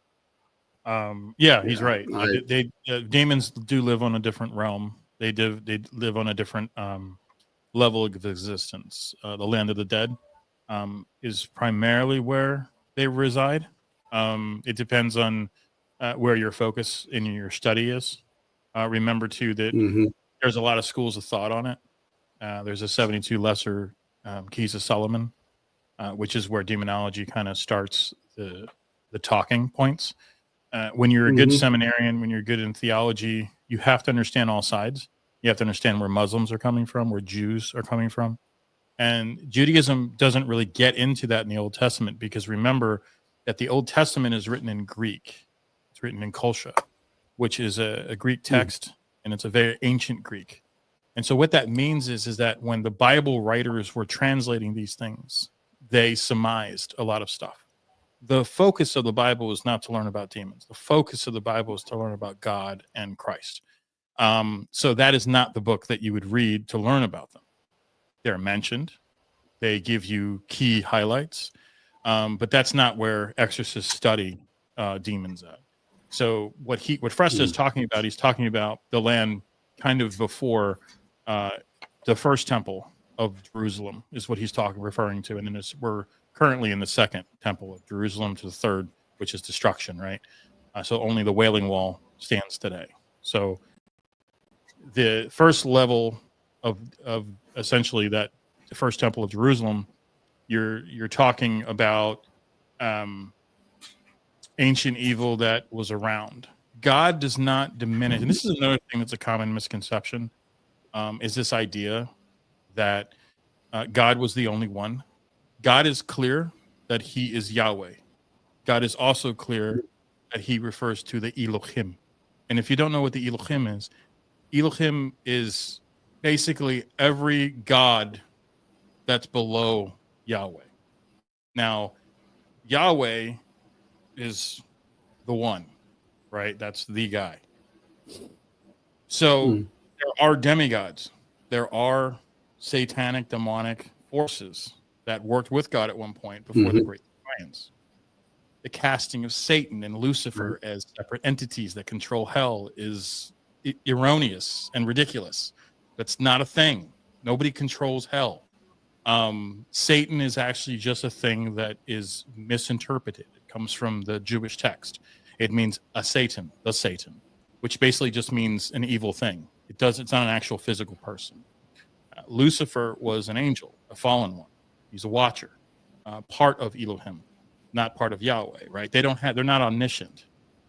Yeah, he's right. Demons do live on a different realm. They live on a different level of existence. The land of the dead is primarily where they reside. It depends on where your focus in your study is. Remember too that there's a lot of schools of thought on it. There's a 72 lesser keys of Solomon, which is where demonology kind of starts the talking points. When you're a good seminarian, when you're good in theology, you have to understand all sides. You have to understand where Muslims are coming from, where Jews are coming from. And Judaism doesn't really get into that in the Old Testament, because remember that the Old Testament is written in Greek. It's written in Kolsha, which is a Greek text, and it's a very ancient Greek. And so what that means is that when the Bible writers were translating these things, they surmised a lot of stuff. The focus of the Bible is not to learn about demons. The focus of the Bible is to learn about God and Christ. So that is not the book that you would read to learn about them. They're mentioned. They give you key highlights. But that's not where exorcists study demons at. So what Fresta is talking about, he's talking about the land kind of before the first temple of Jerusalem is what he's referring to. And then we're currently in the second temple of Jerusalem to the third, which is destruction, right? So only the Wailing Wall stands today. So the first level of essentially that the first temple of Jerusalem, you're talking about ancient evil that was around. God does not diminish, and this is another thing that's a common misconception, is this idea that God was the only one. God is clear that he is Yahweh. God is also clear that he refers to the Elohim. And if you don't know what the Elohim is basically every god that's below Yahweh. Now, Yahweh is the one, right? That's the guy. So there are demigods. There are satanic, demonic forces that worked with God at one point before the Great Alliance. The casting of Satan and Lucifer as separate entities that control hell is erroneous and ridiculous. That's not a thing. Nobody controls hell. Satan is actually just a thing that is misinterpreted. It comes from the Jewish text. It means the Satan, which basically just means an evil thing. It's not an actual physical person. Lucifer was an angel, a fallen one. He's a watcher, part of Elohim, not part of Yahweh, right? They're not omniscient.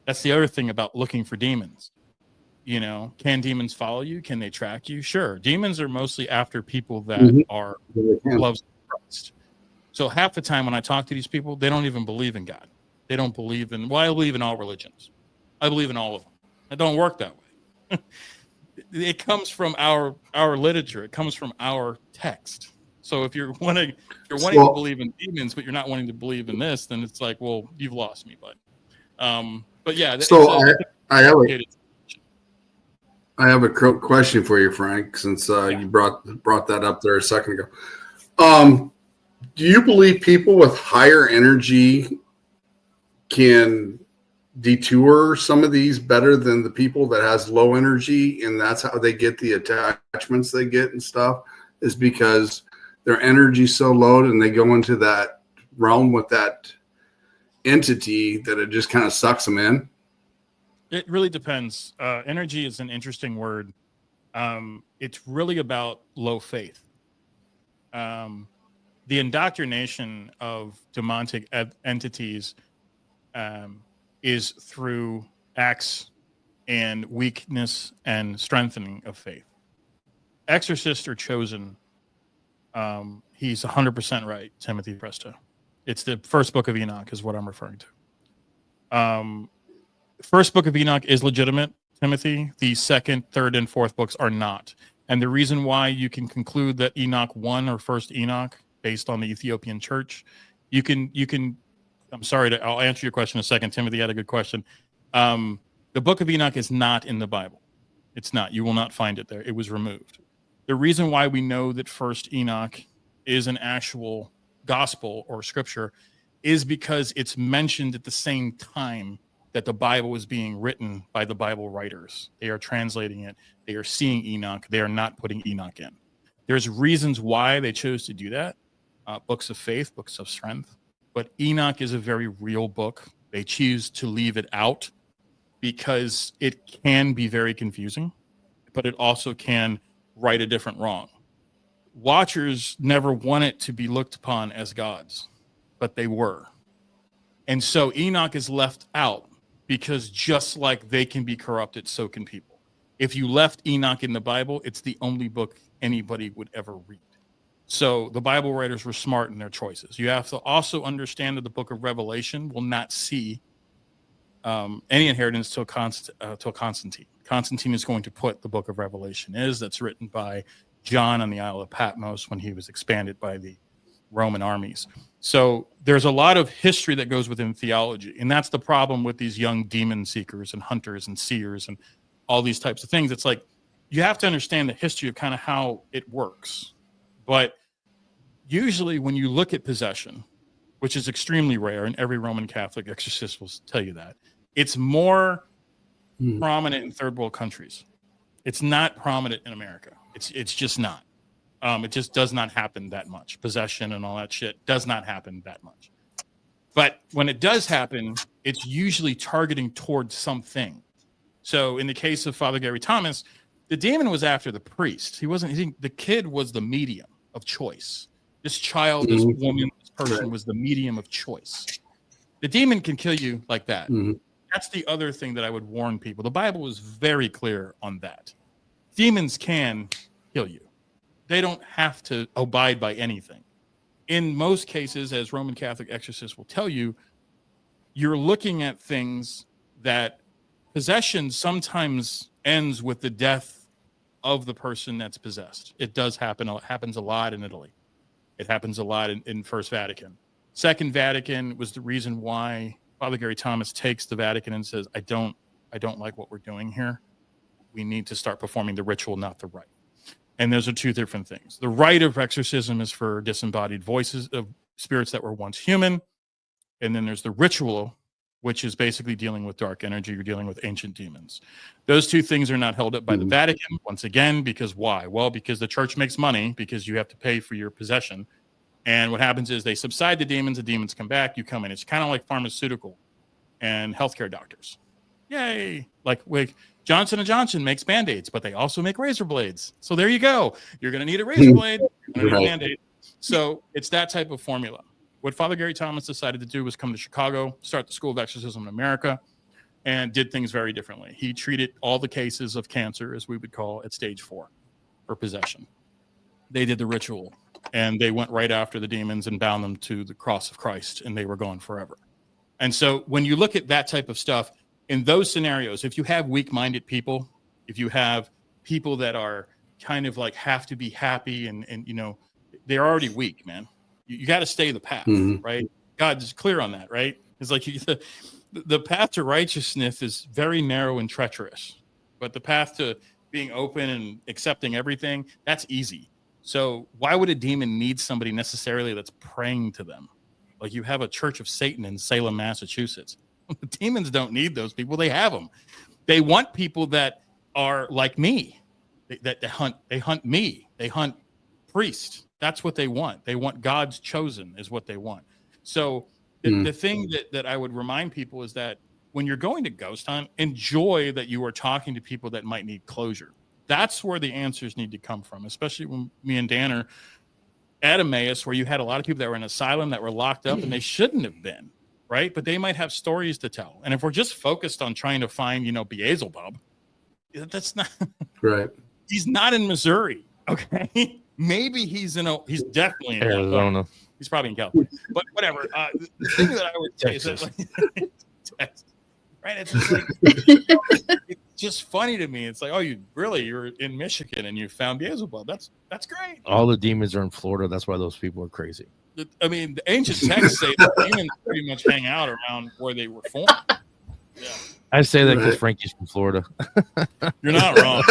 That's the other thing about looking for demons. You know, can demons follow you? Can they track you? Sure. Demons are mostly after people that are loves Christ. So half the time when I talk to these people, they don't even believe in God. They don't believe in, I believe in all religions. I believe in all of them. It don't work that way. It comes from our literature. It comes from our text. So if you're wanting to believe in demons, but you're not wanting to believe in this, then it's like, well, you've lost me, bud. But yeah. So I have a question for you, Frank, since you brought that up there a second ago. Do you believe people with higher energy can detour some of these better than the people that has low energy, and that's how they get the attachments they get and stuff, is because their energy's so low and they go into that realm with that entity that it just kind of sucks them in? It really depends. Energy is an interesting word. It's really about low faith. The indoctrination of demonic entities is through acts and weakness and strengthening of faith. Exorcists are chosen. He's 100% right, Timothy Presta. It's the first book of Enoch is what I'm referring to. First book of Enoch is legitimate, Timothy. The second, third, and fourth books are not. And the reason why you can conclude that Enoch 1 or first Enoch, based on the Ethiopian church, you can I'm sorry. I'll answer your question in a second. Timothy had a good question. The book of Enoch is not in the Bible. It's not. You will not find it there. It was removed. The reason why we know that First Enoch is an actual gospel or scripture is because it's mentioned at the same time that the Bible was being written by the Bible writers. They are translating it. They are seeing Enoch. They are not putting Enoch in. There's reasons why they chose to do that. Books of faith, books of strength. But Enoch is a very real book. They choose to leave it out because it can be very confusing, but it also can right a different wrong. Watchers never want it to be looked upon as gods, but they were. And so Enoch is left out because just like they can be corrupted, so can people. If you left Enoch in the Bible, it's the only book anybody would ever read. So the Bible writers were smart in their choices. You have to also understand that the book of Revelation will not see any inheritance till Constantine. Constantine is going to put the book of Revelation that's written by John on the Isle of Patmos when he was expanded by the Roman armies. So there's a lot of history that goes within theology. And that's the problem with these young demon seekers and hunters and seers and all these types of things. It's like you have to understand the history of kind of how it works. But usually when you look at possession, which is extremely rare, and every Roman Catholic exorcist will tell you that, it's more prominent in third world countries. It's not prominent in America. It's just not. It just does not happen that much. Possession and all that shit does not happen that much. But when it does happen, it's usually targeting towards something. So in the case of Father Gary Thomas, the demon was after the priest. The kid was the medium of choice. This child, this woman, this person was the medium of choice. The demon can kill you like that. That's the other thing that I would warn people. The Bible is very clear on that. Demons can kill you. They don't have to abide by anything. In most cases, as Roman Catholic exorcists will tell you, you're looking at things that possession sometimes ends with the death of the person that's possessed. It does happen. It happens a lot in Italy. It happens a lot in First Vatican. Second Vatican was the reason why Father Gary Thomas takes the Vatican and says, I don't like what we're doing here. We need to start performing the ritual, not the rite. And those are two different things. The rite of exorcism is for disembodied voices of spirits that were once human. And then there's the ritual, which is basically dealing with dark energy. You're dealing with ancient demons. Those two things are not held up by the Vatican, once again, because why? Well, because the church makes money, because you have to pay for your possession. And what happens is they subside the demons come back, you come in. It's kind of like pharmaceutical and healthcare doctors. Yay! Like Johnson & Johnson makes Band-Aids, but they also make razor blades. So there you go. You're going to need a razor blade. You're going to need a Band-Aid. So it's that type of formula. What Father Gary Thomas decided to do was come to Chicago, start the School of Exorcism in America, and did things very differently. He treated all the cases of cancer, as we would call, at stage 4 for possession. They did the ritual, and they went right after the demons and bound them to the cross of Christ, and they were gone forever. And so when you look at that type of stuff, in those scenarios, if you have weak-minded people, if you have people that are kind of like have to be happy and you know, they're already weak, man. You got to stay the path, right? God's clear on that, right? It's like the path to righteousness is very narrow and treacherous, but the path to being open and accepting everything, that's easy. So why would a demon need somebody necessarily that's praying to them? Like you have a Church of Satan in Salem, Massachusetts. Demons don't need those people. They have them. They want people that are like me. They hunt me. They hunt priests. That's what they want. They want God's chosen is what they want. So the thing that I would remind people is that when you're going to ghost hunt, enjoy that you are talking to people that might need closure. That's where the answers need to come from, especially when me and Dan are at Emmaus, where you had a lot of people that were in asylum that were locked up and they shouldn't have been. Right. But they might have stories to tell. And if we're just focused on trying to find, Beelzebub, that's not right. He's not in Missouri. OK, maybe he's definitely in Arizona. He's probably in California. But whatever. The thing that I would say is that, right. It's just like, it's just funny to me. It's like, oh, you're in Michigan and you found Beelzebub. That's great. All the demons are in Florida. That's why those people are crazy. I mean, the ancient texts say that demons pretty much hang out around where they were formed. Yeah. I say that because Frankie's from Florida. You're not wrong.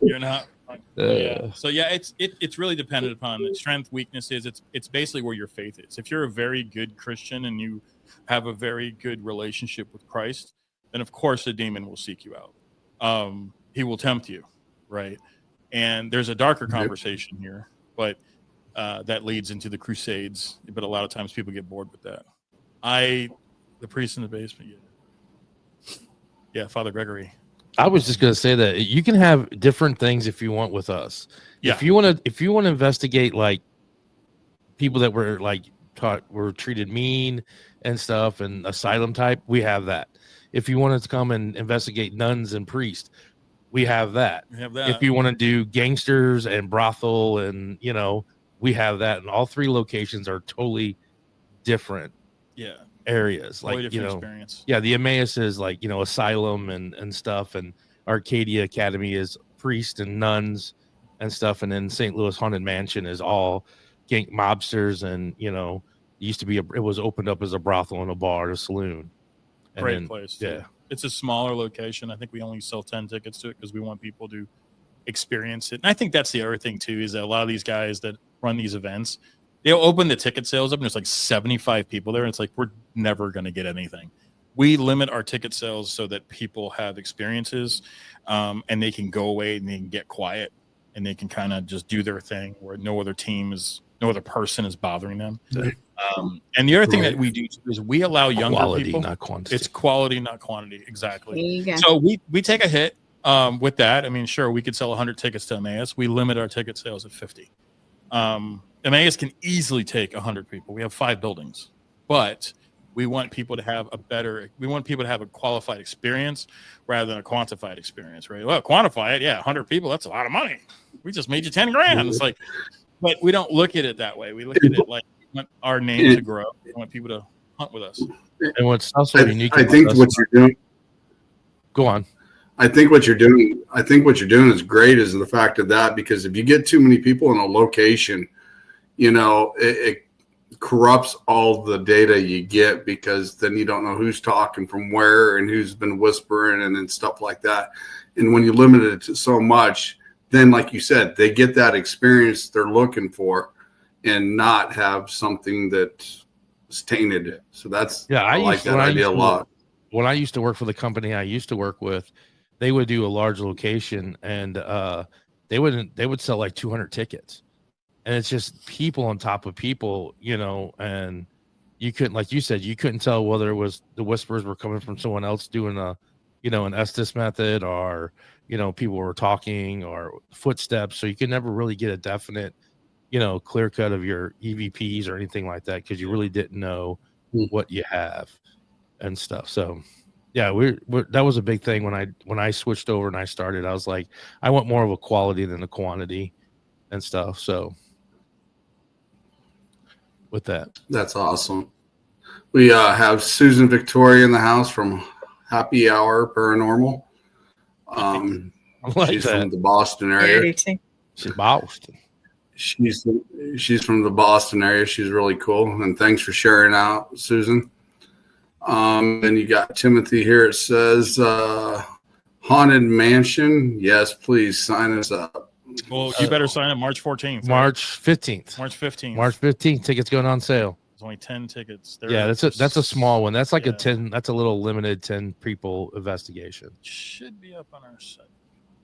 You're not wrong. Yeah. So yeah, it's really dependent upon the strength, weaknesses. It's basically where your faith is. If you're a very good Christian and you have a very good relationship with Christ, then of course the demon will seek you out. He will tempt you, right? And there's a darker conversation here, but that leads into the Crusades. But a lot of times people get bored with that. The priest in the basement. Yeah, Father Gregory. I was just going to say that you can have different things if you want with us. Yeah. If you want to investigate like people that were like were treated mean and stuff and asylum type, we have that. If you wanted to come and investigate nuns and priests, we have that. If you want to do gangsters and brothel and, we have that. And all three locations are totally different. Yeah. Areas like experience. Yeah, the Emmaus is like asylum and stuff, and Arcadia Academy is priests and nuns and stuff, and then St. Louis Haunted Mansion is all gang mobsters, and it used to be it was opened up as a brothel and a bar, a saloon. And Great place. Yeah, it's a smaller location. I think we only sell 10 tickets to it because we want people to experience it. And I think that's the other thing too, is that a lot of these guys that run these events, they'll open the ticket sales up and there's like 75 people there. And it's like, we're never going to get anything. We limit our ticket sales so that people have experiences and they can go away and they can get quiet and they can kind of just do their thing where no other person is bothering them. And the other thing that we do is we allow younger people. Not quantity. It's quality, not quantity. Exactly. So we take a hit with that. I mean, sure, we could sell 100 tickets to Emmaus. We limit our ticket sales at 50. Emmaus can easily take 100 people. We have 5 buildings, but we want people to have a qualified experience rather than a quantified experience, right? Well, quantify it. Yeah. 100 people. That's a lot of money. We just made you 10 grand. It's like, but we don't look at it that way. We look at it like we want our name to grow. We want people to hunt with us. And what's also unique. I think what you're doing. Go on. I think what you're doing is great is the fact of that, because if you get too many people in a location, it corrupts all the data you get, because then you don't know who's talking from where and who's been whispering and stuff like that. And when you limit it to so much, then like you said, they get that experience they're looking for and not have something that's tainted. So I like that idea a lot. When I used to work for the company I used to work with, they would do a large location and they would sell like 200 tickets. And it's just people on top of people, and you couldn't, like you said, you couldn't tell whether it was the whispers were coming from someone else doing an Estes method, or, people were talking, or footsteps. So you could never really get a definite, clear cut of your EVPs or anything like that, because you really didn't know what you have and stuff. So yeah, that was a big thing when I switched over and I started. I was like, I want more of a quality than a quantity and stuff. So with that's awesome. We have Susan Victoria in the house from Happy Hour Paranormal. She's from the Boston area. She's Boston. She's from the Boston area. She's really cool. And thanks for sharing out, Susan. Then you got Timothy here. It says Haunted Mansion. Yes, please sign us up. Well, you better sign up March 14th. Right? March 15th. March 15th. March 15th. Tickets going on sale. There's only 10 tickets. That's a small one. That's like a 10. That's a little limited 10 people investigation. Should be up on our site.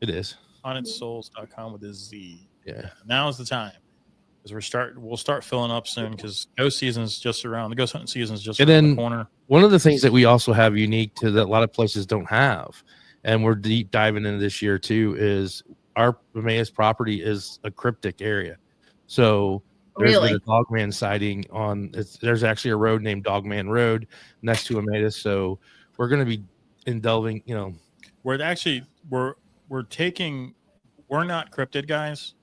It is. HauntedSouls.com with a Z. Yeah. Now is the time, because we'll start filling up soon, because ghost season's just around. The ghost hunting season's just around the corner. One of the things that we also have unique to that a lot of places don't have, and we're deep diving into this year too, is our Emmaus property is a cryptic area. So there's been a Dogman sighting there's actually a road named Dogman Road next to Emmaus. So we're going to be indulging, we're not cryptid guys.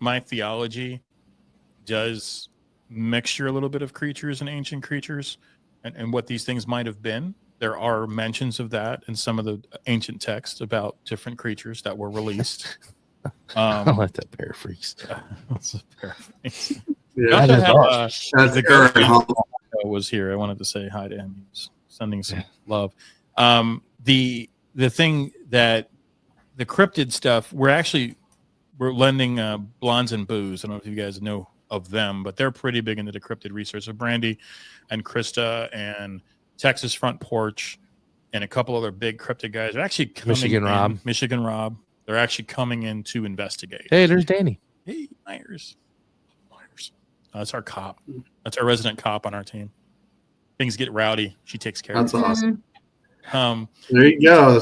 My theology does mixture a little bit of creatures and ancient creatures and what these things might have been. There are mentions of that in some of the ancient texts about different creatures that were released. I like that pair of freaks. That's a pair of freaks. Yeah, That's the current home. was here. I wanted to say hi to him. He was sending some love. The thing that the cryptid stuff, we're lending Blondes and Booze. I don't know if you guys know of them, but they're pretty big into the cryptid research. So Brandy and Krista and Texas Front Porch and a couple other big cryptid guys are actually coming Michigan Rob. They're actually coming in to investigate. Hey, there's Danny. Hey, Myers. That's our cop. That's our resident cop on our team. Things get rowdy. She takes care That's of it. awesome. There you go.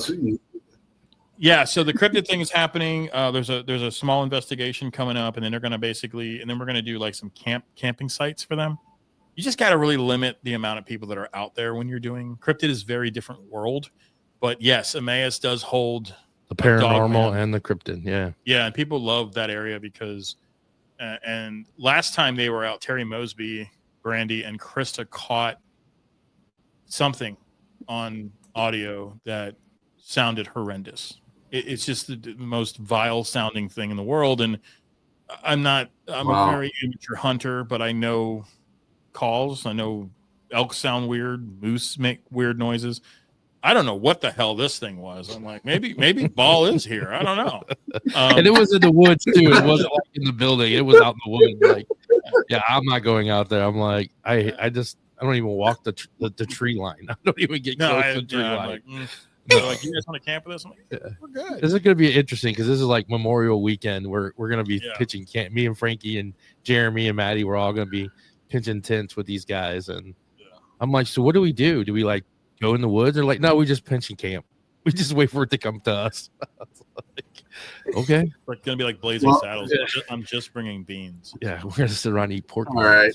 Yeah, so the cryptid thing is happening. There's a small investigation coming up, and then they're going to we're going to do like some camping sites for them. You just got to really limit the amount of people that are out there when you're doing cryptid. Is a very different world, but yes, Emmaus does hold the paranormal and the cryptid. Yeah, and people love that area because. And last time they were out, Terry Mosby, Brandy, and Krista caught something on audio that sounded horrendous. It's just the most vile sounding thing in the world. And I'm a very amateur hunter, but I know calls. I know elk sound weird, moose make weird noises. I don't know what the hell this thing was. I'm like, maybe Ball is here. I don't know. And it was in the woods too. It wasn't like in the building. It was out in the woods. Like, yeah, I'm not going out there. I'm like, I don't even walk the tree line. I don't even get close to the tree line. Like, you guys want to camp with us? I'm like, we're good. This is going to be interesting because this is like Memorial Weekend. We're going to be pitching camp. Me and Frankie and Jeremy and Maddie, we're all going to be pitching tents with these guys. And I'm like, so what do we do? Do we like go in the woods? They're like, no, we just pinch and camp. We just wait for it to come to us. Like, okay. It's gonna be like Blazing Saddles. I'm just bringing beans. Yeah, we're gonna sit around and eat pork. All right.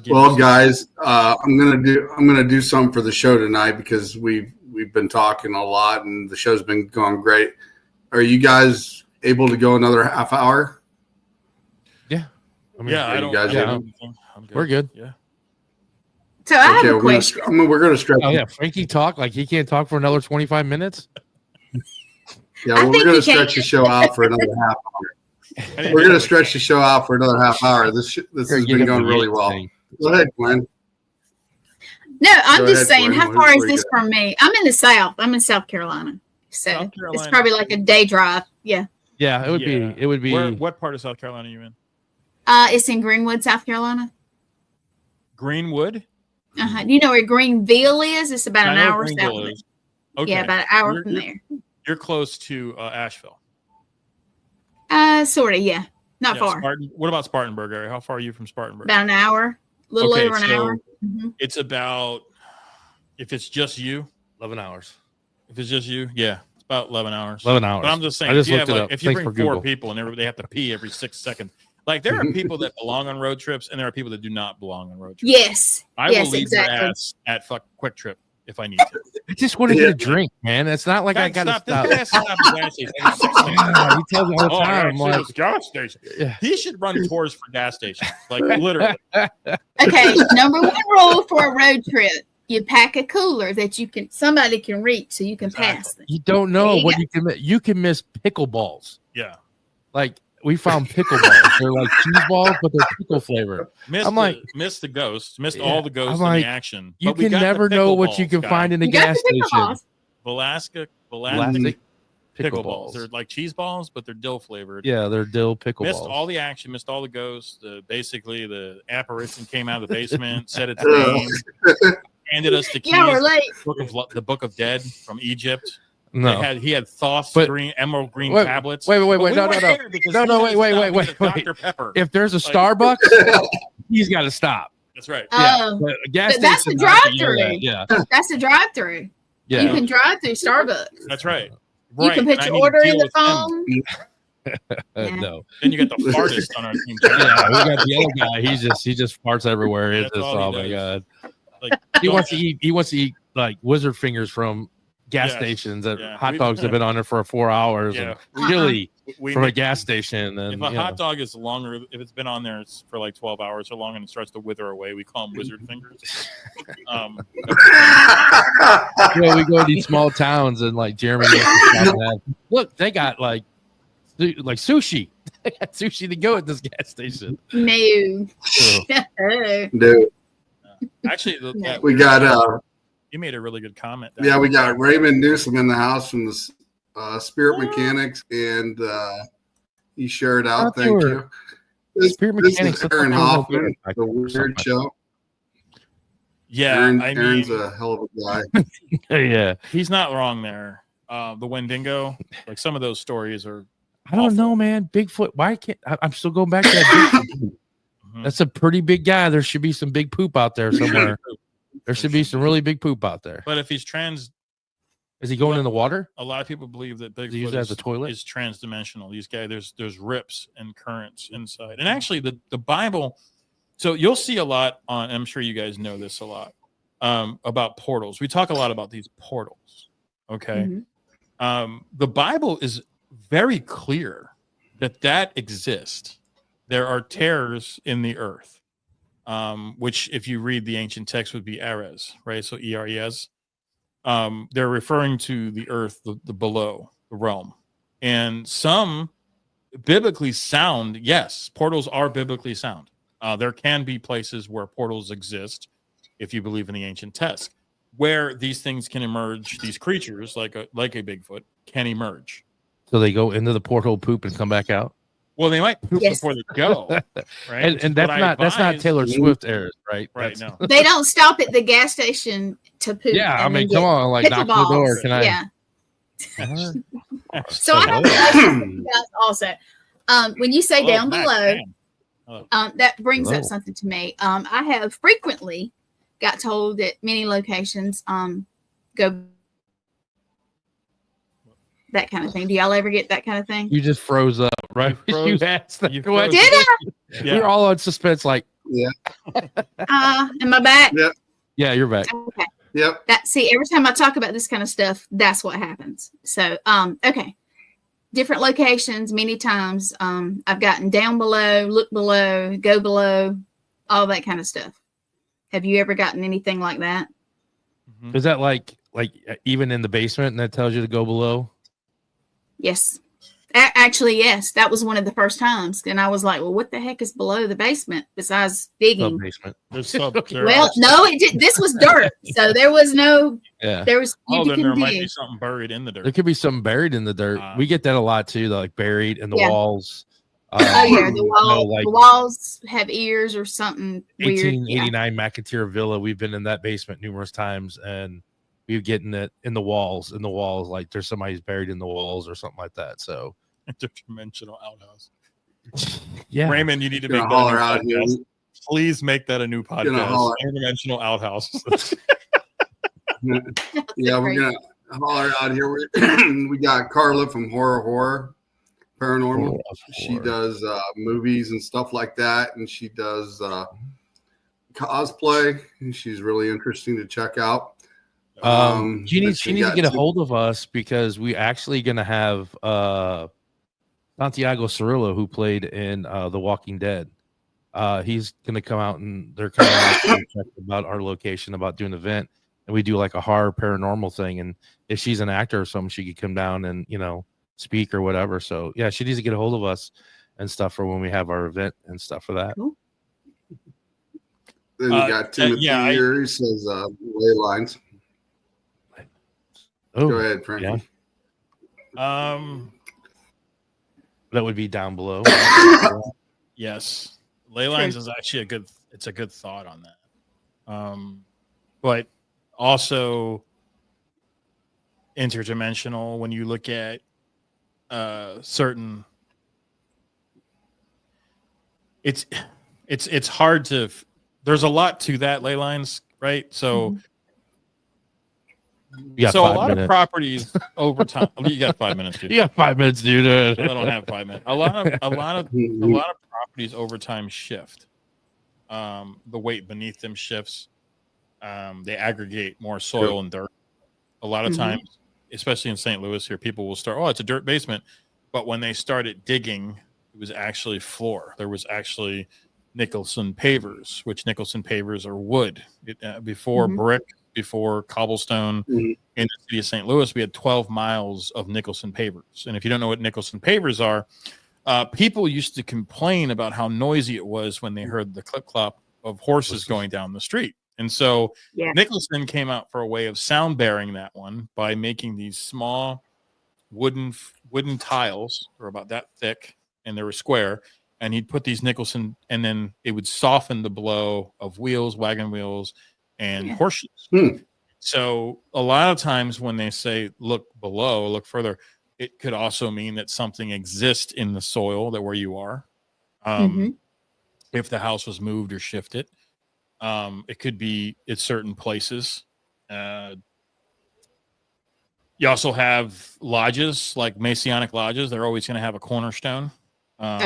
Well, guys, I'm gonna do something for the show tonight because we've been talking a lot and the show's been going great. Are you guys able to go another half hour? Yeah. We're good. Yeah. So I have a question. We're going to stretch. Oh yeah, Frankie talk like he can't talk for another 25 minutes. Yeah, well, we're going to stretch the show out for another half hour. We're going to stretch the show out for another half hour. This has been going really well. Go ahead, Glenn. No, I'm just saying, how far is this from me? I'm in the South. I'm in South Carolina, so it's probably like a day drive. Yeah. Yeah, it would be. It would be. What part of South Carolina are you in? It's in Greenwood, South Carolina. Greenwood. Do you know where Greenville is? It's about an hour south of it. Okay. Yeah, about an hour from there. You're close to Asheville. Sort of, yeah. Not far. What about Spartanburg area? How far are you from Spartanburg? About an hour. A little over an hour. It's about, if it's just you, 11 hours. If it's just you, yeah, it's about 11 hours. 11 hours. But I'm just saying, if you bring 4 people and they have to pee every 6 seconds, like there are people that belong on road trips and there are people that do not belong on road trips. Yes. I will leave your ass at Quick Trip if I need to. I just want to get a drink, man. It's not like I got to stop. He tells me all the time. Like, gas station. Yeah. He should run tours for gas stations, like literally. Okay, number 1 rule for a road trip: you pack a cooler that somebody can reach, so you can pass them. You don't know what you can. You can miss pickleballs. Yeah, like. We found pickleballs. They're like cheese balls, but they're pickle flavored. Missed the ghosts. Missed all the ghosts in the action. You can never know what you can find in a gas station. Velasquez pickleballs. They're like cheese balls, but they're dill flavored. Yeah, they're dill pickleballs. Missed all the action. Missed all the ghosts. Basically, the apparition came out of the basement, said its name, handed us the keys. Yeah, we're late. The Book of Dead from Egypt. No, he had Thoth's emerald green tablets. Wait, no, Dr. Pepper. If there's a Starbucks, he's got to stop. That's right. Yeah, that's a drive-through. Yeah, that's a drive-through. Yeah, you can drive through Starbucks. That's right. You can put your order in the phone. No. Then you got the fartist on our team. Yeah, we got the other guy. He just farts everywhere. Oh my god! Like he wants to eat like wizard fingers from gas stations. Hot dogs have been on it for 4 hours. And chili from a gas station. And if a hot dog is longer, if it's been on there, it's for like 12 hours or long, and it starts to wither away. We call them wizard fingers. We go to these small towns and like Jeremy. Look, they got like like sushi. I got sushi to go at this gas station. No. No. Actually, We got you made a really good comment. Yeah, we got Raymond Newsom in the house from the Spirit Mechanics, and he shared out. Thank you. Spirit Mechanics. This is Aaron Hoffman, the Weird Show. Yeah, Aaron's a hell of a guy. Yeah, he's not wrong there. The Wendigo, like some of those stories are. I don't know, man. Bigfoot. Why can't I'm still going back to that? That's a pretty big guy. There should be some big poop out there somewhere. There should be some really big poop out there. But if he's trans, is he going in the water? A lot of people believe that Bigfoot as a toilet? Is transdimensional. These guys, there's rips and currents inside. And actually, the Bible. So you'll see a lot on. I'm sure you guys know this a lot about portals. We talk a lot about these portals. Okay, the Bible is very clear that exists. There are tears in the earth. Which, if you read the ancient text, would be Eres, right? So Eres. They're referring to the earth, the below, the realm, and some biblically sound. Yes, portals are biblically sound. There can be places where portals exist, if you believe in the ancient text, where these things can emerge. These creatures, like a Bigfoot, can emerge. So they go into the portal, poop, and come back out. Well, they might poop before they go, right? and that's not Taylor Swift errors, right? Right. No, they don't stop at the gas station to poop. Yeah, I mean, come on, like knock on the door. Can I? Yeah. So I have a question for you guys also. When you say down below, that brings up something to me. I have frequently got told at many locations, go. That kind of thing. Do y'all ever get that kind of thing? You just froze up, right? You asked that. Did I? Yeah. We're all on suspense, like, yeah. Am I back? Yep. Yeah, you're back. Okay. Yep. See, every time I talk about this kind of stuff, that's what happens. So, okay. Different locations, many times. I've gotten down below, look below, go below, all that kind of stuff. Have you ever gotten anything like that? Is that like even in the basement, and that tells you to go below? Yes. Actually, yes. That was one of the first times. And I was like, well, what the heck is below the basement besides digging? Basement. Well, no, this was dirt. So there was no, there was, then there might be something buried in the dirt. There could be something buried in the dirt. We get that a lot too, like buried in the walls. The walls have ears or something 1889 McAteer Villa. We've been in that basement numerous times, and we're getting it in the walls, like there's somebody's buried in the walls or something like that. So interdimensional outhouse. Yeah, Raymond, you need to make that out here. Please make that a new podcast. Interdimensional outhouse. Yeah, we're gonna holler out here. We got Carla from Horror Paranormal. She does movies and stuff like that, and she does cosplay. And she's really interesting to check out. She needs to get a hold of us, because we actually going to have Santiago Cirillo, who played in The Walking Dead. He's going to come out, and they're coming out to check about our location, about doing an event, and we do like a horror paranormal thing. And if she's an actor or something, she could come down and speak or whatever. So yeah, she needs to get a hold of us and stuff for when we have our event and stuff for that. Cool. Then you got Timothy here. He says ley lines. Oh, go ahead, Frankie. Yeah. That would be down below. Yes, ley lines is actually a good thought on that. But also interdimensional when you look at certain. It's hard to. There's a lot to that, ley lines, right? So. So a lot of properties over time. You got 5 minutes, dude. You got 5 minutes, dude. I don't have 5 minutes. A lot of properties over time shift. The weight beneath them shifts. They aggregate more soil and dirt. A lot of times, especially in St. Louis here, people will start, it's a dirt basement. But when they started digging, it was actually floor. There was actually Nicholson pavers, which Nicholson pavers are wood. Before brick before cobblestone in the city of St. Louis, we had 12 miles of Nicholson pavers. And if you don't know what Nicholson pavers are, people used to complain about how noisy it was when they heard the clip-clop of horses going down the street. And so Nicholson came out for a way of sound bearing that one by making these small wooden tiles. They're about that thick, and they were square. And he'd put these Nicholson, and then it would soften the blow of wheels, wagon wheels, and horseshoes. So a lot of times when they say look below, look further, it could also mean that something exists in the soil that where you are. If the house was moved or shifted. It could be at certain places. You also have lodges, like Masonic lodges. They're always going to have a cornerstone.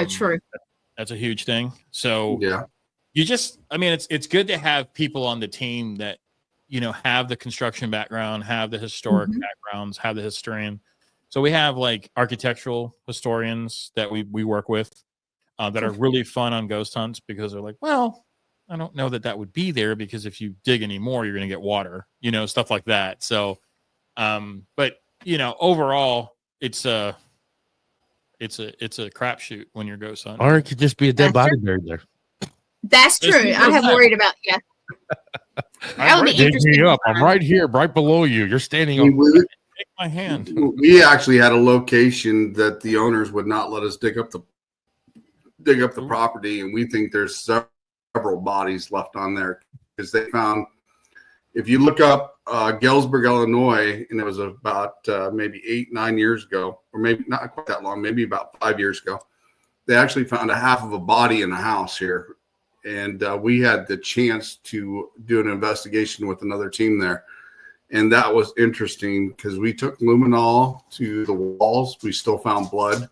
True. That's a huge thing. So you just, I mean, it's good to have people on the team that, you know, have the construction background, have the historic backgrounds, have the historian. So we have like architectural historians that we work with that are really fun on ghost hunts because they're like, well, I don't know that would be there because if you dig any more, you're going to get water, you know, stuff like that. So, but you know, overall, it's a crapshoot when you're ghost hunting. Or it could just be a dead body buried there. That's true. I have worried about I'm right, dig me up. I'm right here, right below you. You're standing on my hand. We actually had a location that the owners would not let us dig up the property, and we think there's several bodies left on there because they found, if you look up Galesburg, Illinois, and it was about maybe 8-9 years ago, or maybe not quite that long, maybe about 5 years ago, they actually found a half of a body in a house here. And we had the chance to do an investigation with another team there. And that was interesting because we took luminol to the walls. We still found blood.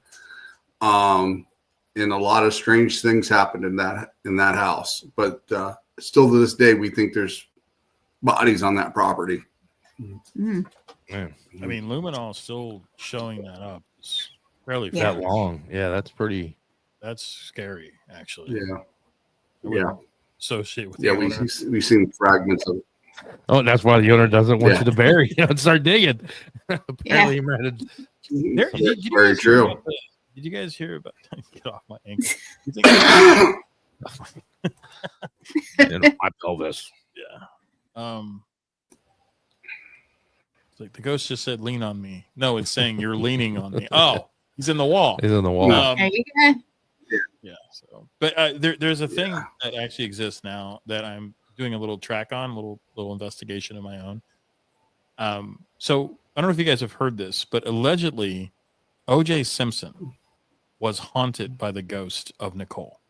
And a lot of strange things happened in that house. But still to this day, we think there's bodies on that property. Man. I mean, luminol is still showing that up. It's fairly that long. Yeah, that's scary, actually. Yeah. Associate with we've seen fragments of it. Oh, that's why the owner doesn't want you to bury and start digging. Apparently, very true. Did you guys hear about? Get off my ankle. My pelvis. Yeah. It's like the ghost just said, "Lean on me." No, it's saying you're leaning on me. Oh, he's in the wall. He's in the wall. There you go. Yeah. So, but there's a thing that actually exists now that I'm doing a little track on, little investigation of my own. So I don't know if you guys have heard this, but allegedly, O.J. Simpson was haunted by the ghost of Nicole.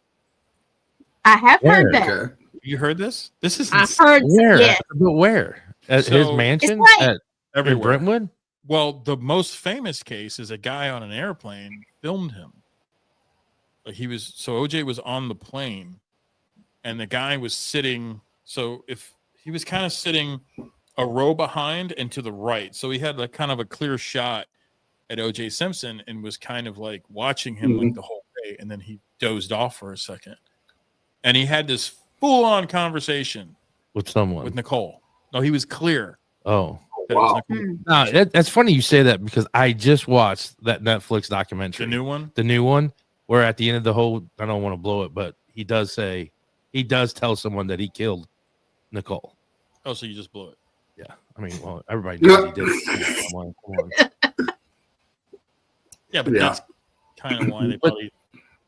I have heard that. Okay. You heard this? This is I've heard. Where? Yes. But where? At his mansion? In Brentwood? Well, the most famous case is a guy on an airplane filmed him. Like OJ was on the plane and the guy was sitting. So if he was kind of sitting a row behind and to the right. So he had like kind of a clear shot at OJ Simpson and was kind of like watching him like the whole way. And then he dozed off for a second. And he had this full on conversation with someone, with Nicole. No, he was clear. Oh, wow. No, that's funny you say that because I just watched that Netflix documentary. The new one, where at the end of the whole, I don't want to blow it, but he does tell someone that he killed Nicole. Oh, so you just blew it? Yeah. I mean, well, everybody knows he did it. Come on. Yeah, but that's kind of why they probably.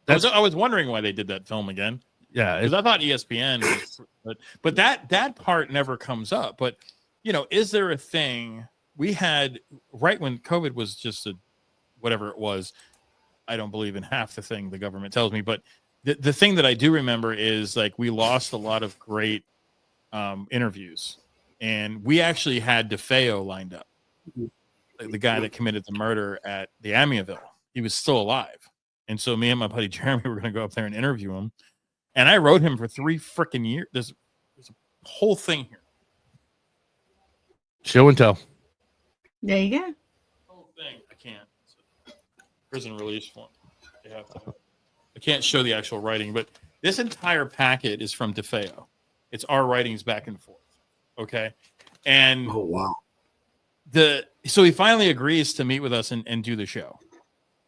I was wondering why they did that film again. Yeah, because I thought ESPN was, but that part never comes up. But you know, is there a thing we had right when COVID was just whatever it was? I don't believe in half the thing the government tells me, but the thing that I do remember is like we lost a lot of great interviews, and we actually had DeFeo lined up, like the guy that committed the murder at the Amityville. He was still alive, and so me and my buddy Jeremy were going to go up there and interview him. And I wrote him for 3 freaking years. There's a whole thing here. Show and tell. There you go. Whole thing. I can't. Prison release form. I can't show the actual writing, but this entire packet is from DeFeo. It's our writings back and forth. Okay. And oh wow, so he finally agrees to meet with us and do the show.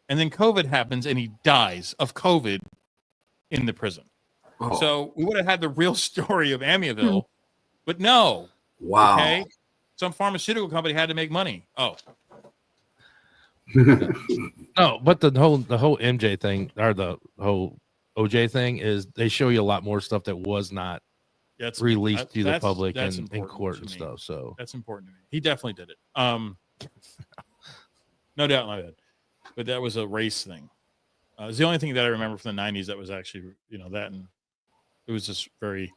And then COVID happens and he dies of COVID in the prison. oh, So we would have had the real story of Amityville, but no. wow. Okay. Some pharmaceutical company had to make money. Oh. No, but the whole MJ thing or the whole OJ thing is they show you a lot more stuff that was not released to the public and in court and stuff. So that's important to me. He definitely did it. No doubt in my head. But that was a race thing. It's the only thing that I remember from the 90s that was actually, that, and it was just it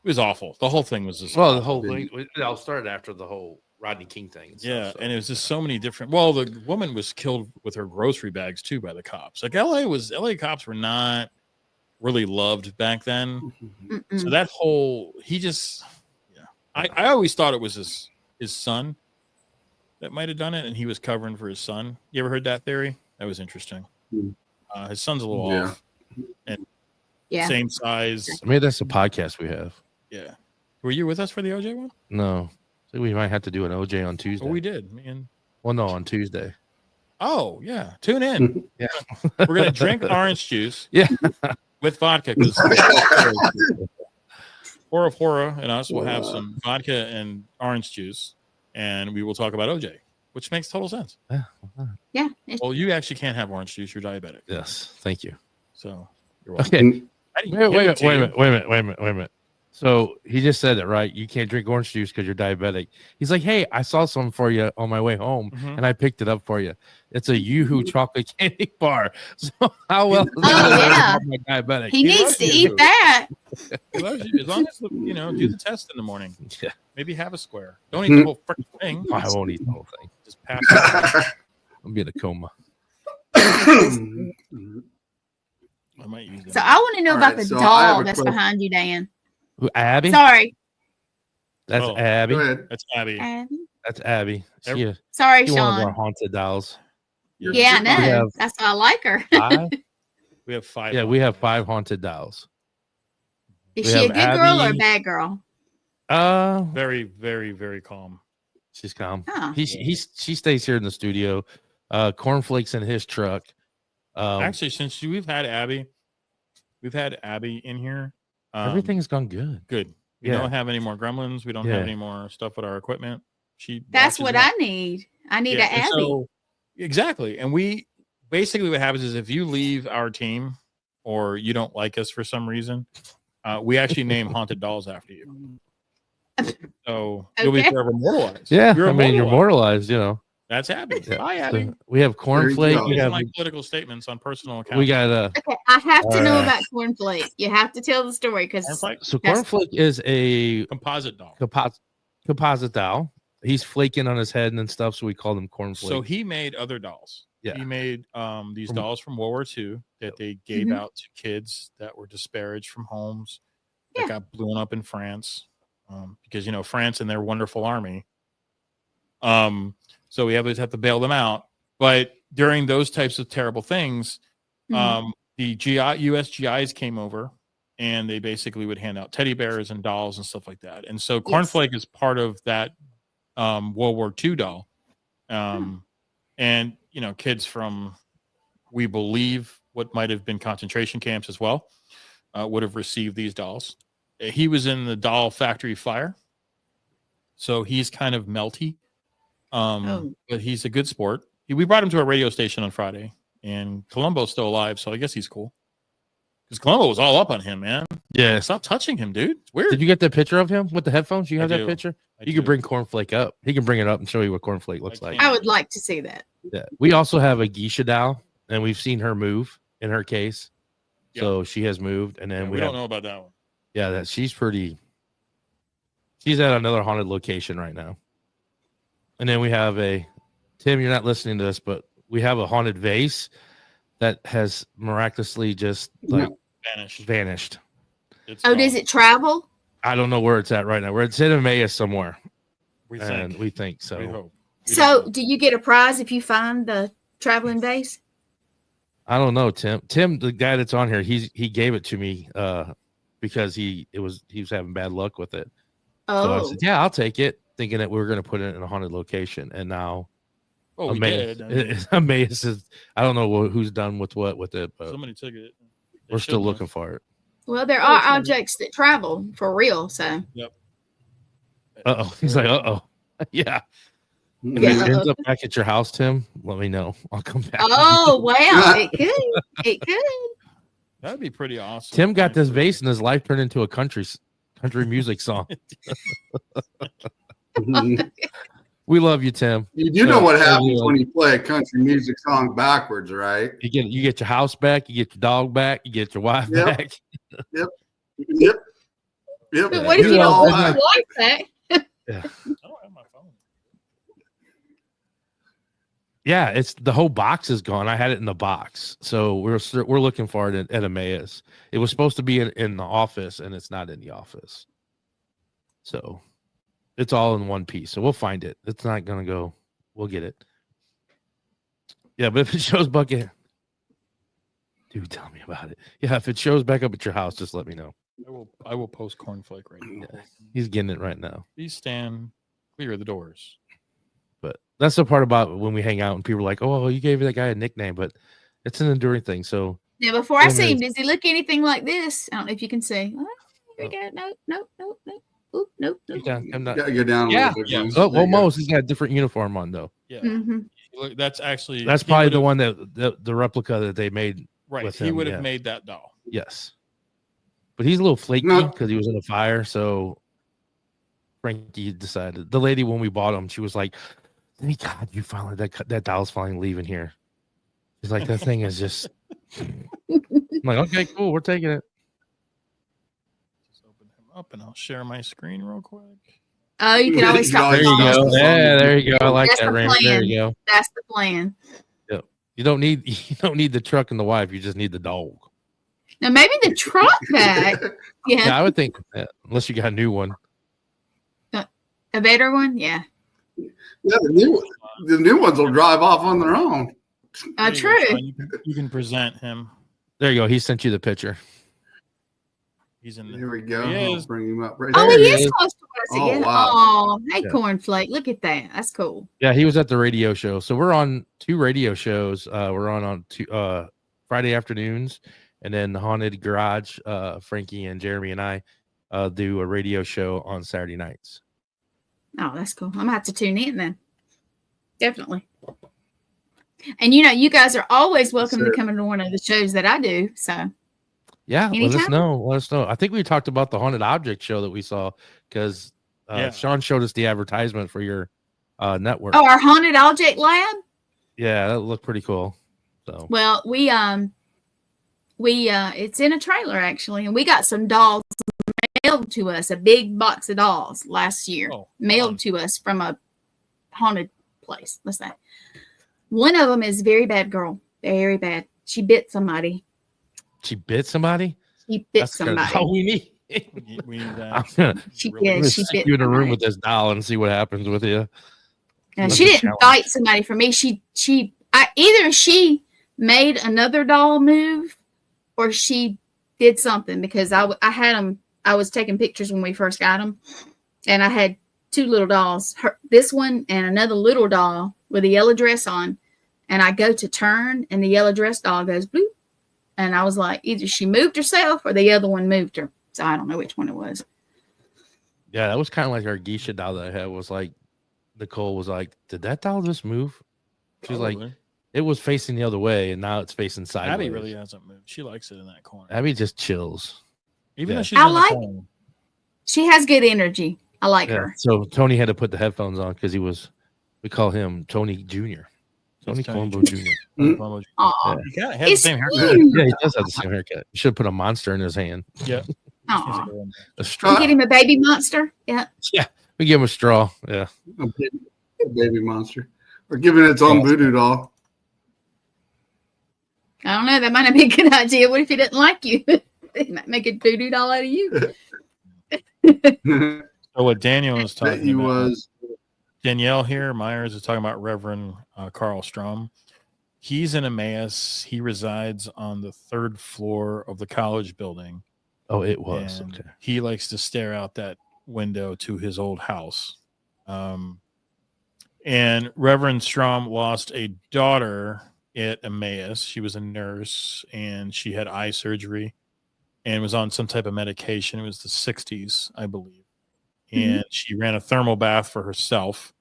was awful. The whole thing was just the whole thing. It all started after the whole Rodney King thing. And it was just so many different. Well, the woman was killed with her grocery bags too by the cops. Like LA cops were not really loved back then. So that whole I always thought it was his son that might have done it, and he was covering for his son. You ever heard that theory? That was interesting. His son's a little off, and same size. I mean, that's a podcast we have. Yeah, were you with us for the OJ one? No, so we might have to do an OJ on Tuesday. Oh, we did, man. Well, no, on Tuesday. Oh yeah, tune in. Yeah, we're gonna drink orange juice. Yeah, with vodka. Horror and us will have some vodka and orange juice, and we will talk about OJ, which makes total sense. Yeah. Well, you actually can't have orange juice. You're diabetic. Yes. Thank you. So you're welcome. Okay. Wait a minute. So he just said it, right? You can't drink orange juice because you're diabetic. He's like, hey, I saw some for you on my way home, and I picked it up for you. It's a Yoo-Hoo chocolate candy bar. So how well? Diabetic. He needs to eat that. As long as do the test in the morning. Yeah. Maybe have a square. Don't eat the whole freaking thing. I won't eat the whole thing. Just pass it. I'll be in a coma. I might use that. So I want to know about the doll that's behind you, Dan. Who, Abby? Sorry. That's Abby. That's Abby. That's Abby. Sorry, Sean. Sean. One of our haunted dolls. Yeah, I know. That's why I like her. We have 5. Yeah, we have 5 haunted dolls. Is she a good girl or a bad girl? Very, very, very calm. She's calm. Oh. She stays here in the studio. Cornflakes in his truck. Actually, since we've had Abby in here. Everything's gone good. Good. We don't have any more gremlins. We don't have any more stuff with our equipment. That's what I need. I need an Abby. So, exactly. And we basically what happens is if you leave our team or you don't like us for some reason, we actually name haunted dolls after you. So you'll be forever immortalized. Yeah, you're immortalized, That's Abby. Bye, Abby. So we have cornflake. We have like political statements on personal accounts. We got Okay, I have to know about cornflake. You have to tell the story because cornflake is a composite doll. Composite doll. He's flaking on his head and stuff, so we call them cornflake. So he made other dolls. Yeah, he made these dolls from World War II that they gave out to kids that were disparaged from homes that got blown up in France, because France and their wonderful army. So we always have to bail them out. But during those types of terrible things, the U.S. GIs came over, and they basically would hand out teddy bears and dolls and stuff like that. And so cornflake is part of that World War II doll. And kids from, we believe, what might have been concentration camps as well, would have received these dolls. He was in the doll factory fire, so he's kind of melty. But he's a good sport. We brought him to a radio station on Friday, and Columbo's still alive, so I guess he's cool. Because Columbo was all up on him, man. Yeah. Stop touching him, dude. It's weird. Did you get the picture of him with the headphones? You have that picture? You can bring Cornflake up. He can bring it up and show you what Cornflake looks like. I would like to see that. Yeah. We also have a Geisha doll, and we've seen her move in her case. Yep. So she has moved, and then we don't know about that one. Yeah, she's pretty. She's at another haunted location right now. And then we have Tim, you're not listening to this, but we have a haunted vase that has miraculously just vanished. Does it travel? I don't know where it's at right now. It's in Emmaus somewhere. We think so. We hope. So do you get a prize if you find the traveling vase? I don't know, Tim. Tim, the guy that's on here, he gave it to me because he was having bad luck with it. Oh. So I said, yeah, I'll take it. thinking that we were going to put it in a haunted location, and now we did. Emmaus is, I don't know who's done with it, but somebody took it. We're still looking for it. Well, there are objects that travel for real. So. Yep. He's like, yeah. If it ends up back at your house, Tim, let me know. I'll come back. Oh, wow. It could. It could. That'd be pretty awesome. Tim got this vase and his life turned into a country music song. We love you, Tim. You know what happens when you play a country music song backwards, right? You get your house back, you get your dog back, you get your wife back. Yep. But what if you don't want your wife back? Yeah. I don't have my phone. Yeah, it's the whole box is gone. I had it in the box, so we're looking for it at Emmaus. It was supposed to be in the office, and it's not in the office. So it's all in one piece. So we'll find it. It's not gonna go. We'll get it. Yeah, but if it shows bucket, dude, tell me about it. Yeah, if it shows back up at your house, just let me know. I will post cornflake right now. Yeah, he's getting it right now. Please stand clear of the doors. But that's the part about when we hang out and people are like, "Oh, you gave that guy a nickname," but it's an enduring thing. So yeah, before I see him, does he look anything like this? I don't know if you can see. Oh, here we go. Nope. Oop, nope. I'm not. Go down. Yeah. Oh, well, Mo's he's got a different uniform on though. Yeah. Mm-hmm. That's probably the one that the replica that they made. Right. With he him, would have made that doll. Yes. But he's a little flaky because he was in a fire. So Frankie decided. The lady when we bought him, she was like, "Thank God you finally that doll's finally leaving here." She's like, "That thing is just." I'm like, "Okay, cool, we're taking it." Just open him up, and I'll share my screen real quick. Oh, you can always stop. There you go. Yeah, there you go. I like that, Raymond. Plan. There you go. That's the plan. Yep. You don't need the truck and the wife. You just need the dog. Now maybe the truck back. Yeah, I would think that, unless you got a new one. A better one, yeah. Yeah, the new ones will drive off on their own. True. You can present him. There you go. He sent you the picture. He's in Here we go. He I'll bring him up right there. there. He is close to us again. Wow. Oh, hey, Cornflake. Look at that. That's cool. Yeah, he was at the radio show. So we're on 2 radio shows. We're on 2 Friday afternoons, and then the Haunted Garage. Frankie and Jeremy and I do a radio show on Saturday nights. Oh, that's cool. I'm gonna have to tune in then. Definitely. And you guys are always welcome to come into one of the shows that I do. So yeah, anytime. Let us know. I think we talked about the haunted object show that we saw because Sean showed us the advertisement for your network. Oh, our haunted object lab. Yeah, that looked pretty cool. So well, we it's in a trailer actually, and we got some dolls mailed to us, a big box of dolls last year, mailed to us from a haunted place. Let's say one of them is a very bad girl, very bad. She bit somebody. She bit somebody. She bit somebody. That's all we need. We need that. She bit you in a room with this doll and see what happens with you. No, she didn't bite somebody for me. Either she made another doll move, or she did something because I had them. I was taking pictures when we first got them, and I had 2 little dolls. This one and another little doll with a yellow dress on, and I go to turn, and the yellow dress doll goes bloop, and I was like, either she moved herself or the other one moved her. So I don't know which one it was. Yeah, that was kind of like our geisha doll that I had. Was like Nicole was like, "Did that doll just move?" She's like, "It was facing the other way, and now it's facing sideways." Abby really hasn't moved. She likes it in that corner. Abby just chills. Even though she's in the corner. She has good energy. I like her. So Tony had to put the headphones on because we call him Tony Jr. Tony Colombo Jr. Oh, He has the same haircut. Yeah, he does have the same haircut. You should have put a monster in his hand. Yeah. A straw. Get him a baby monster. Yeah. Yeah. We give him a straw. Yeah. A baby monster. Or giving its own voodoo doll. I don't know. That might not be a good idea. What if he didn't like you? He might make a voodoo doll out of you. So what Daniel was talking about. Was Danielle here, Myers, is talking about Reverend Carl Strom. He's in Emmaus. He resides on the 3rd floor of the college building. Oh, it was. Okay. He likes to stare out that window to his old house. And Reverend Strom lost a daughter at Emmaus. She was a nurse, and she had eye surgery and was on some type of medication. It was the 60s, I believe. And she ran a thermal bath for herself.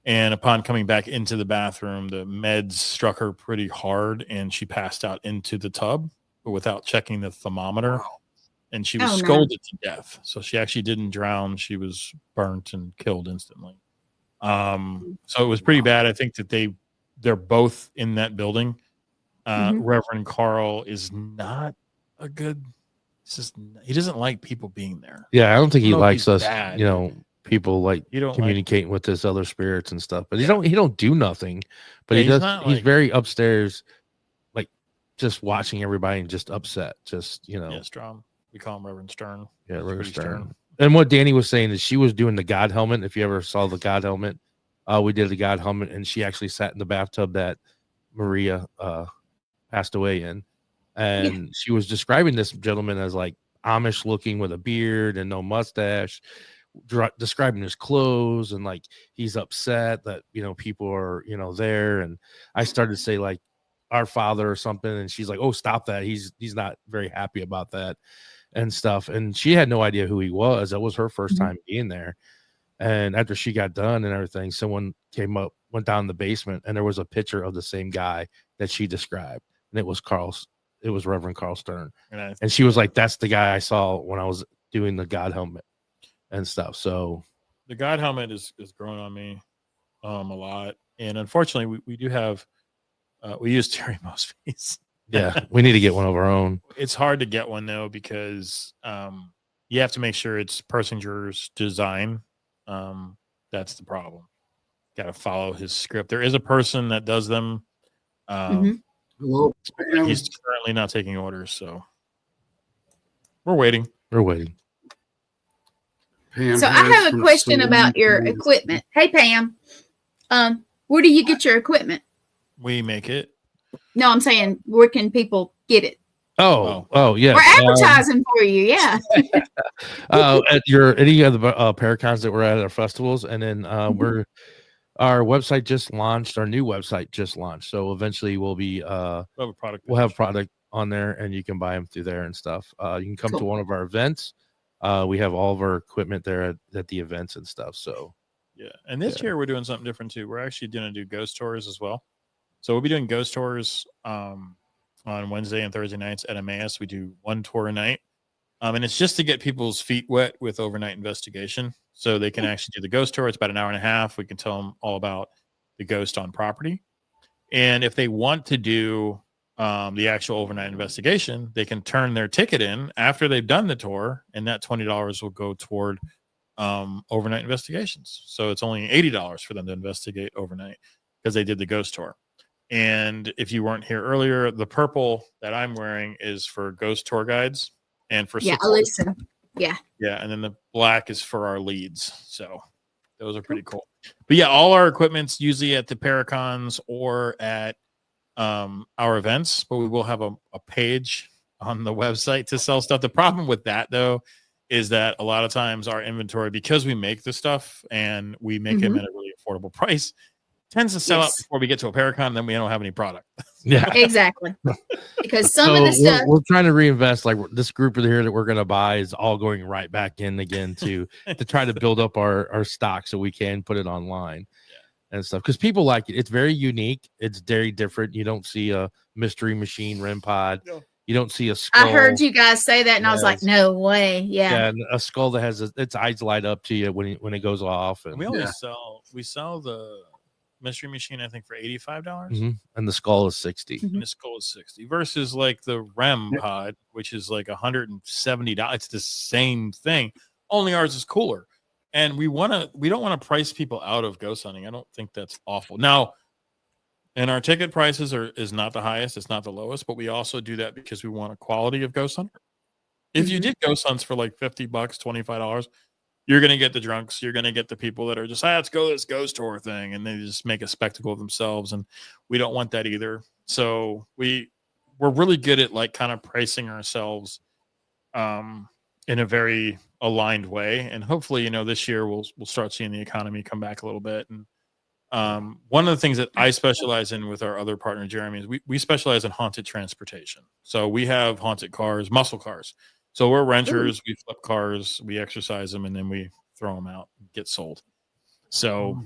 And upon coming back into the bathroom, the meds struck her pretty hard, and she passed out into the tub, but without checking the thermometer. Wow. And she was scalded to death. So she actually didn't drown. She was burnt and killed instantly. So it was pretty bad. I think that they're both in that building. Reverend Carl is not a good. He doesn't like people being there. Yeah, I don't think he likes us. Bad. People like communicating with his other spirits and stuff. But he don't do nothing. But he does. He's very upstairs, like just watching everybody and just upset. Just Yeah, Strom. We call him Reverend Stern. Yeah, Reverend Stern. And what Danny was saying is she was doing the God helmet. If you ever saw the God helmet, we did the God helmet, and she actually sat in the bathtub that Maria passed away in. And she was describing this gentleman as like Amish looking with a beard and no mustache, describing his clothes, and like he's upset that people are there. And I started to say like our Father or something, and she's like, oh, stop that, he's not very happy about that and stuff. And she had no idea who he was. That was her first time being there. And after she got done and everything, someone came up, went down in the basement, and there was a picture of the same guy that she described, and it was Reverend Carl Stern. And she was like, that's the guy I saw when I was doing the God helmet and stuff. So the God helmet is growing on me a lot. And unfortunately, we do have we use Terry Mosby's. Yeah, we need to get one of our own. It's hard to get one though, because you have to make sure it's Persinger's design. That's the problem. Got to follow his script. There is a person that does them. He's currently not taking orders, so we're waiting. Pam, so I have a question about your equipment. Hey, Pam, where do you get your equipment? We make it. No, I'm saying, where can people get it? Oh, yeah. We're advertising for you, yeah. At any of the Paracons that we're at our festivals, and then our website just launched. Our new website just launched, so eventually we'll have a product on there, and you can buy them through there and stuff. You can come to one of our events. We have all of our equipment there at the events and stuff. So yeah, and this year we're doing something different too. We're actually going to do ghost tours as well. So we'll be doing ghost tours on Wednesday and Thursday nights at Emmaus. We do one tour a night. And it's just to get people's feet wet with overnight investigation. So they can actually do the ghost tour. It's about an hour and a half. We can tell them all about the ghost on property. And if they want to do the actual overnight investigation, they can turn their ticket in after they've done the tour. And that $20 will go toward overnight investigations. So it's only $80 for them to investigate overnight because they did the ghost tour. And if you weren't here earlier, the purple that I'm wearing is for ghost tour guides and for Alyssa. Yeah, and then the black is for our leads. So those are pretty cool. But yeah, all our equipment's usually at the Paracons or at our events, but we will have a page on the website to sell stuff. The problem with that though is that a lot of times our inventory, because we make the stuff and we make them at a really affordable price, tends to sell out before we get to a Paracon, and then we don't have any product. Yeah, exactly. Because some of the stuff we're trying to reinvest. Like this group of here that we're going to buy is all going right back in again to try to build up our stock so we can put it online and stuff. Because people like it. It's very unique. It's very different. You don't see a mystery machine REM pod. No. You don't see a skull. I heard you guys say that, and I was like, "No way!" Yeah, and a skull that has its eyes light up to you when it goes off. And we only sell the mystery machine, I think, for $85, and the skull is $60. And the skull is $60 versus like the REM pod, which is like $170. It's the same thing, only ours is cooler. And we don't want to price people out of ghost hunting. I don't think that's awful. Now, and our ticket prices is not the highest, it's not the lowest, but we also do that because we want a quality of ghost hunter. If you did ghost hunts for like $50, $25, you're going to get the drunks. You're going to get the people that are just, let's go this ghost tour thing. And they just make a spectacle of themselves. And we don't want that either. So we're really good at like kind of pricing ourselves in a very aligned way. And hopefully, this year we'll start seeing the economy come back a little bit. And one of the things that I specialize in with our other partner, Jeremy, is we specialize in haunted transportation. So we have haunted cars, muscle cars. So we're renters, we flip cars, we exercise them, and then we throw them out, get sold. So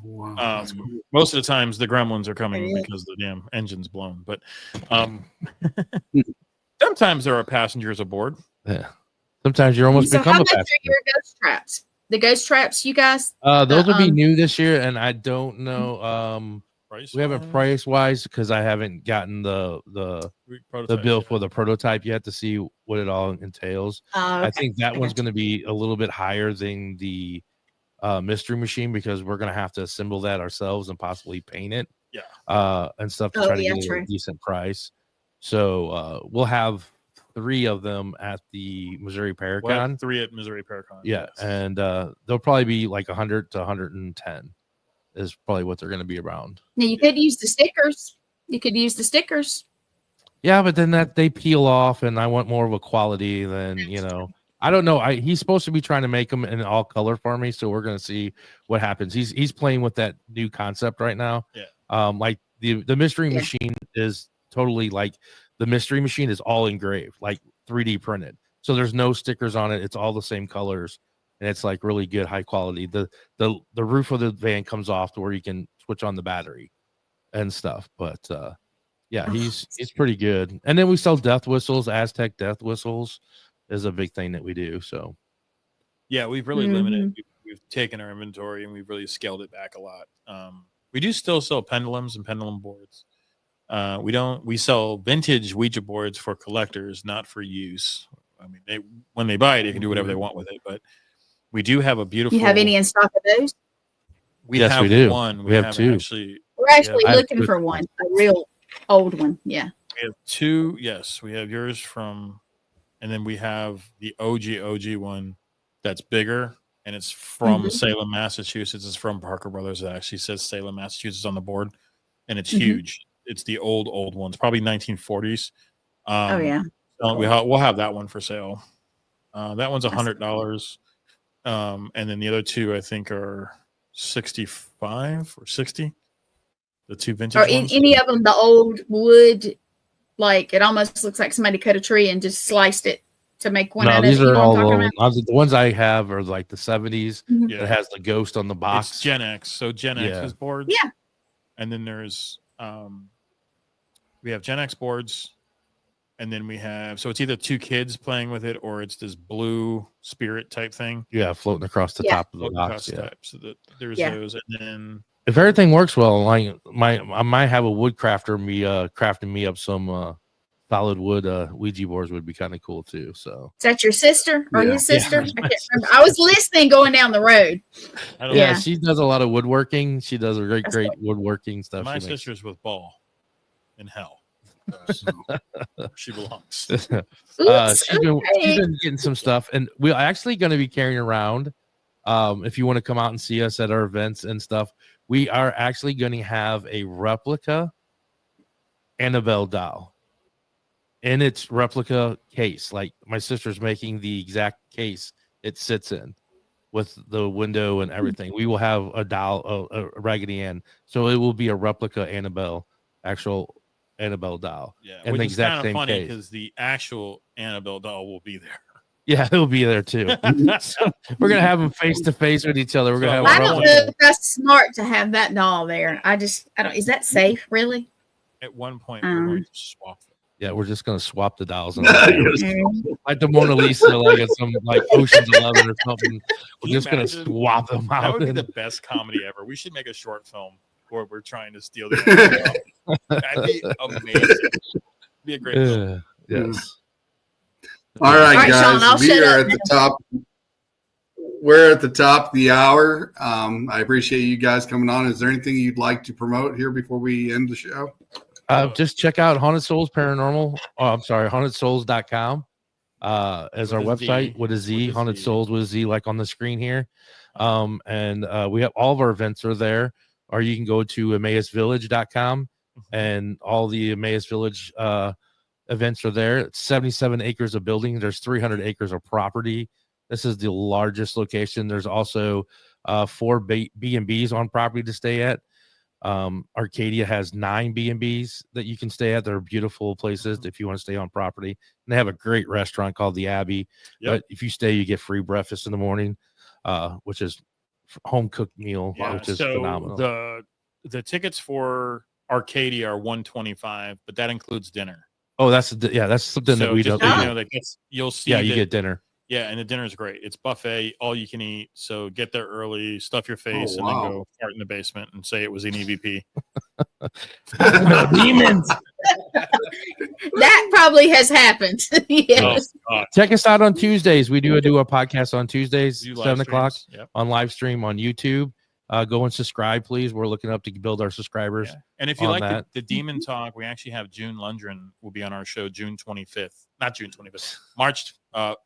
most of the times the gremlins are coming because the damn engine's blown. But sometimes there are passengers aboard. Yeah. Sometimes you're almost become a passenger. Your ghost traps? The ghost traps, you guys? Those will be new this year, and I don't know. We haven't price wise because I haven't gotten the bill for the prototype yet to see what it all entails. I think that one's going to be a little bit higher than the mystery machine because we're going to have to assemble that ourselves and possibly paint it. And stuff to try to get a decent price. So we'll have 3 of them at the Missouri Paracon. We'll have 3 at Missouri Paracon. Yeah, yes. And they'll probably be like 100 to 110 is probably what they're going to be around. Now you could use the stickers. Yeah, but then they peel off, and I want more of a quality than I don't know. He's supposed to be trying to make them in all color for me, so we're going to see what happens. He's playing with that new concept right now. Yeah. Like the mystery machine is totally like the mystery machine is all engraved, like 3D printed. So there's no stickers on it. It's all the same colors, and it's like really good, high quality. The roof of the van comes off to where you can switch on the battery and stuff. But yeah, it's pretty good. And then we sell death whistles. Aztec death whistles is a big thing that we do. So yeah, we've really limited. We've taken our inventory and we've really scaled it back a lot. We do still sell pendulums and pendulum boards. We sell vintage Ouija boards for collectors, not for use. I mean, when they buy it, they can do whatever they want with it. But we do have a beautiful. You have any in stock of those? Yes, we do. One. We have 2. We're actually looking for one, a real old one. Yeah. We have 2. Yes, we have yours from, and then we have the OG one that's bigger, and it's from Salem, Massachusetts. It's from Parker Brothers. It actually says Salem, Massachusetts on the board, and it's huge. It's the old ones, probably 1940s. Oh yeah. We'll have that one for sale. That one's $100, and then the other 2 I think are 65 or 60. The 2 vintage ones. Any of them the old wood, like it almost looks like somebody cut a tree and just sliced it to make one. No, these are all old. The ones I have are like the 70s. That has the ghost on the box. It's Gen X. So Gen X is boards. Yeah. And then there's we have Gen X boards, and then we have, so it's either 2 kids playing with it or it's this blue spirit type thing. Yeah, floating across the top of the box. Yeah. So there's those, and then if everything works well, like I might have a wood crafter crafting me up some solid wood Ouija boards would be kind of cool too. So is that your sister or his sister? I can't remember. I was listening going down the road. She does a lot of woodworking. She does a great woodworking stuff. My sister's with Ball in hell. She belongs. She's been getting some stuff, and we're actually going to be carrying around. If you want to come out and see us at our events and stuff, we are actually going to have a replica Annabelle doll in its replica case. Like my sister's making the exact case it sits in with the window and everything. We will have a doll, a Raggedy Ann, so it will be a replica actual Annabelle doll. Yeah, and which the is exact kind of same funny case. because the actual Annabelle doll will be there. Yeah, it'll be there too. So we're gonna have them face to face with each other. We're gonna have. I don't know if that's smart to have that doll there. I don't. Is that safe, really? At one point, we're going to swap them. Yeah, we're just gonna swap the dolls, like the Mona Lisa, like at some like Ocean's 11 or something. We're just gonna swap them out. That would be the best comedy ever. We should make a short film where we're trying to steal the. That'd be amazing. It'd be a great film. Yes. All right, guys. Sean, we are at the top. We're at the top of the hour. I appreciate you guys coming on. Is there anything you'd like to promote here before we end the show? Just check out Haunted Soulz Paranormal. Oh, I'm sorry, HauntedSoulz.com as our website with a Z. Haunted Soulz with a Z, like on the screen here. And we have all of our events are there. Or you can go to EmmausVillage.com, and all the Emmaus Village events are there. It's 77 acres of building. There's 300 acres of property This is the largest location. There's also 4 B&Bs on property to stay at. Arcadia has 9 B&Bs that you can stay at. They're beautiful places if you want to stay on property. And they have a great restaurant called the Abbey. Yep. But if you stay, you get free breakfast in the morning, which is home cooked meal, which is phenomenal. The tickets for Arcadia are $125, but that includes dinner. Oh, that's something that we don't. You'll see. Yeah, you get dinner. Yeah, and the dinner is great. It's buffet, all you can eat. So get there early, stuff your face, and then go fart in the basement and say it was an EVP. Demons. That probably has happened. Yes. Check us out on Tuesdays. We do a podcast on Tuesdays, 7 o'clock on live stream on YouTube. Go and subscribe, please. We're looking up to build our subscribers. Yeah. And if you like the Demon Talk, we actually have June Lundgren will be on our show June 25th. Not June 25th.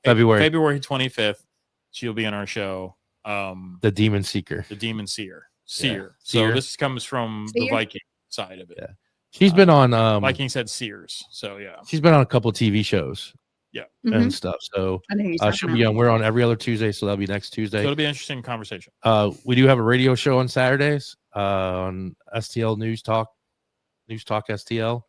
February 25th. She'll be on our show. The Demon Seeker. The Demon Seer. Seer. So this comes from the Viking side of it. Yeah. She's been on Viking said Seers. So yeah. She's been on a couple TV shows. Yeah. And stuff. So she'll be on. We're on every other Tuesday, so that'll be next Tuesday. So it'll be an interesting conversation. We do have a radio show on Saturdays on STL News Talk STL.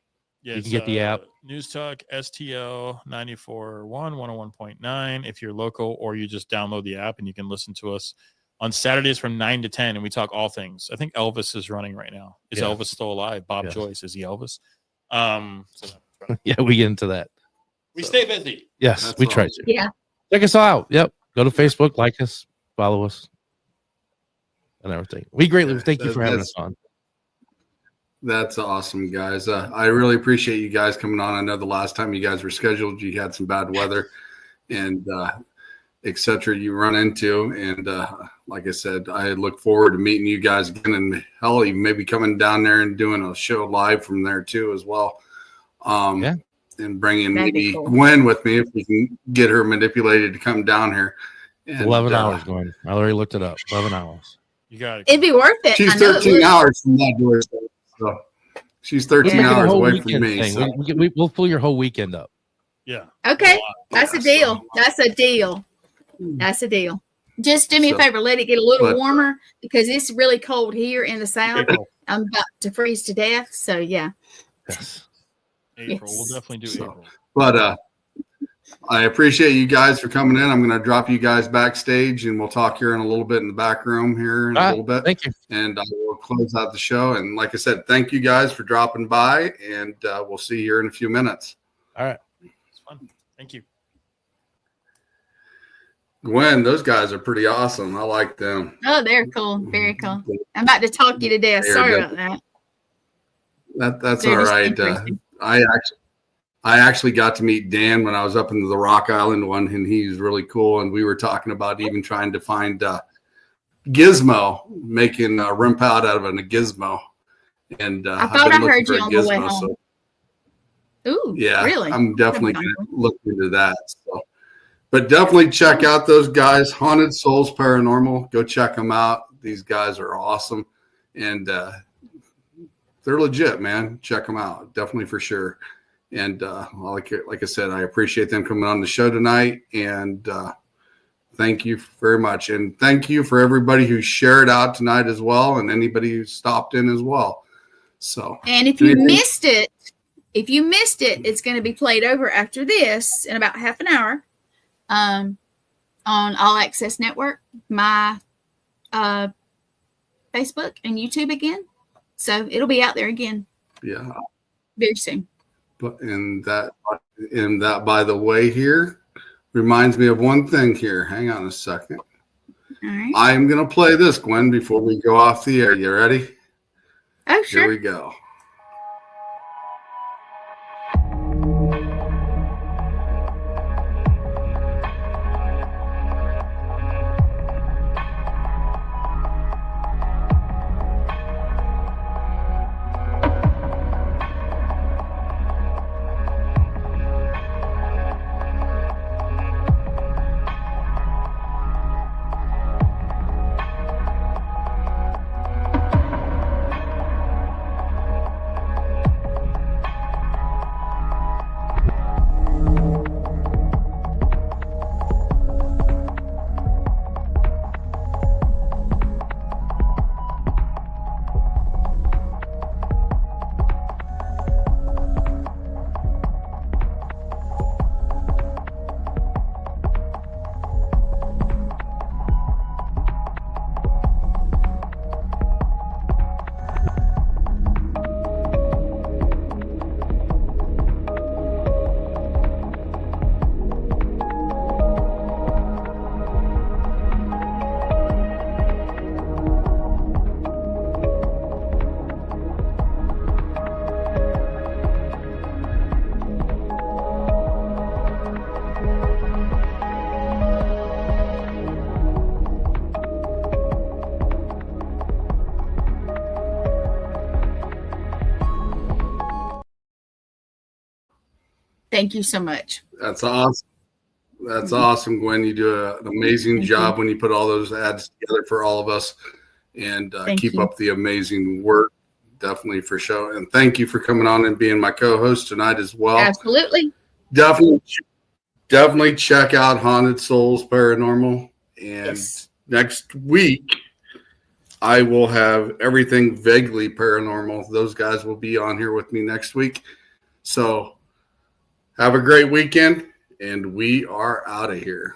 Yeah, you can get the app. News Talk STL 94.1, 101.9 if you're local, or you just download the app and you can listen to us on Saturdays from 9 to 10, and we talk all things. I think Elvis is running right now. Is Elvis still alive? Bob Joyce, is he Elvis? Yeah, we get into that. We stay busy. Yes, we try to. Yeah. Check us out. Yep. Go to Facebook, like us, follow us, and everything. We greatly thank you for having us on. That's awesome, guys. I really appreciate you guys coming on. I know the last time you guys were scheduled, you had some bad weather and et cetera you run into. And like I said, I look forward to meeting you guys again, and hell, even maybe coming down there and doing a show live from there too as well. And bringing maybe Gwen with me if we can get her manipulated to come down here. And, 11 hours, Gwen. I already looked it up. 11 hours. You got it. It'd be worth it. She's 13 hours from that doorstep. So she's 13 hours away from me. So. We'll pull your whole weekend up. Yeah. Okay. That's a deal. That's a deal. That's a deal. Just do me a favor. Let it get a little warmer because it's really cold here in the South. I'm about to freeze to death. So, yeah. Yes. April. We'll definitely do April. But I appreciate you guys for coming in. I'm going to drop you guys backstage, and we'll talk here in a little bit in the back room here in a little bit. Thank you. And I will close out the show. And like I said, thank you guys for dropping by, and we'll see you here in a few minutes. All right. It's fun. Thank you. Gwen, those guys are pretty awesome. I like them. Oh, they're cool. Very cool. I'm about to talk you to death. Sorry about that. That's all right. I actually got to meet Dan when I was up in the Rock Island one, and he's really cool. And we were talking about even trying to find Gizmo, making a rimp out of a gizmo. And I thought I heard you on the way home. Ooh, yeah, really? I'm definitely going to look into that. So, but definitely check out those guys, Haunted Soulz Paranormal. Go check them out. These guys are awesome, and they're legit, man. Check them out, definitely for sure. And like I said, I appreciate them coming on the show tonight. And thank you very much. And thank you for everybody who shared out tonight as well, and anybody who stopped in as well. So, and if you missed it, it's going to be played over after this in about half an hour on All Access Network, my Facebook and YouTube again. So it'll be out there again. Yeah. Very soon. And that, by the way, here reminds me of one thing here. Hang on a second. All right. I'm going to play this, Gwen, before we go off the air. You ready? Oh, sure. Here we go. Thank you so much. That's awesome. That's awesome, Gwen. You do an amazing job when you put all those ads together for all of us, and keep up the amazing work. Definitely for sure. And thank you for coming on and being my co-host tonight as well. Absolutely. Definitely check out Haunted Soulz Paranormal. And next week, I will have everything vaguely paranormal. Those guys will be on here with me next week. So have a great weekend, and we are out of here.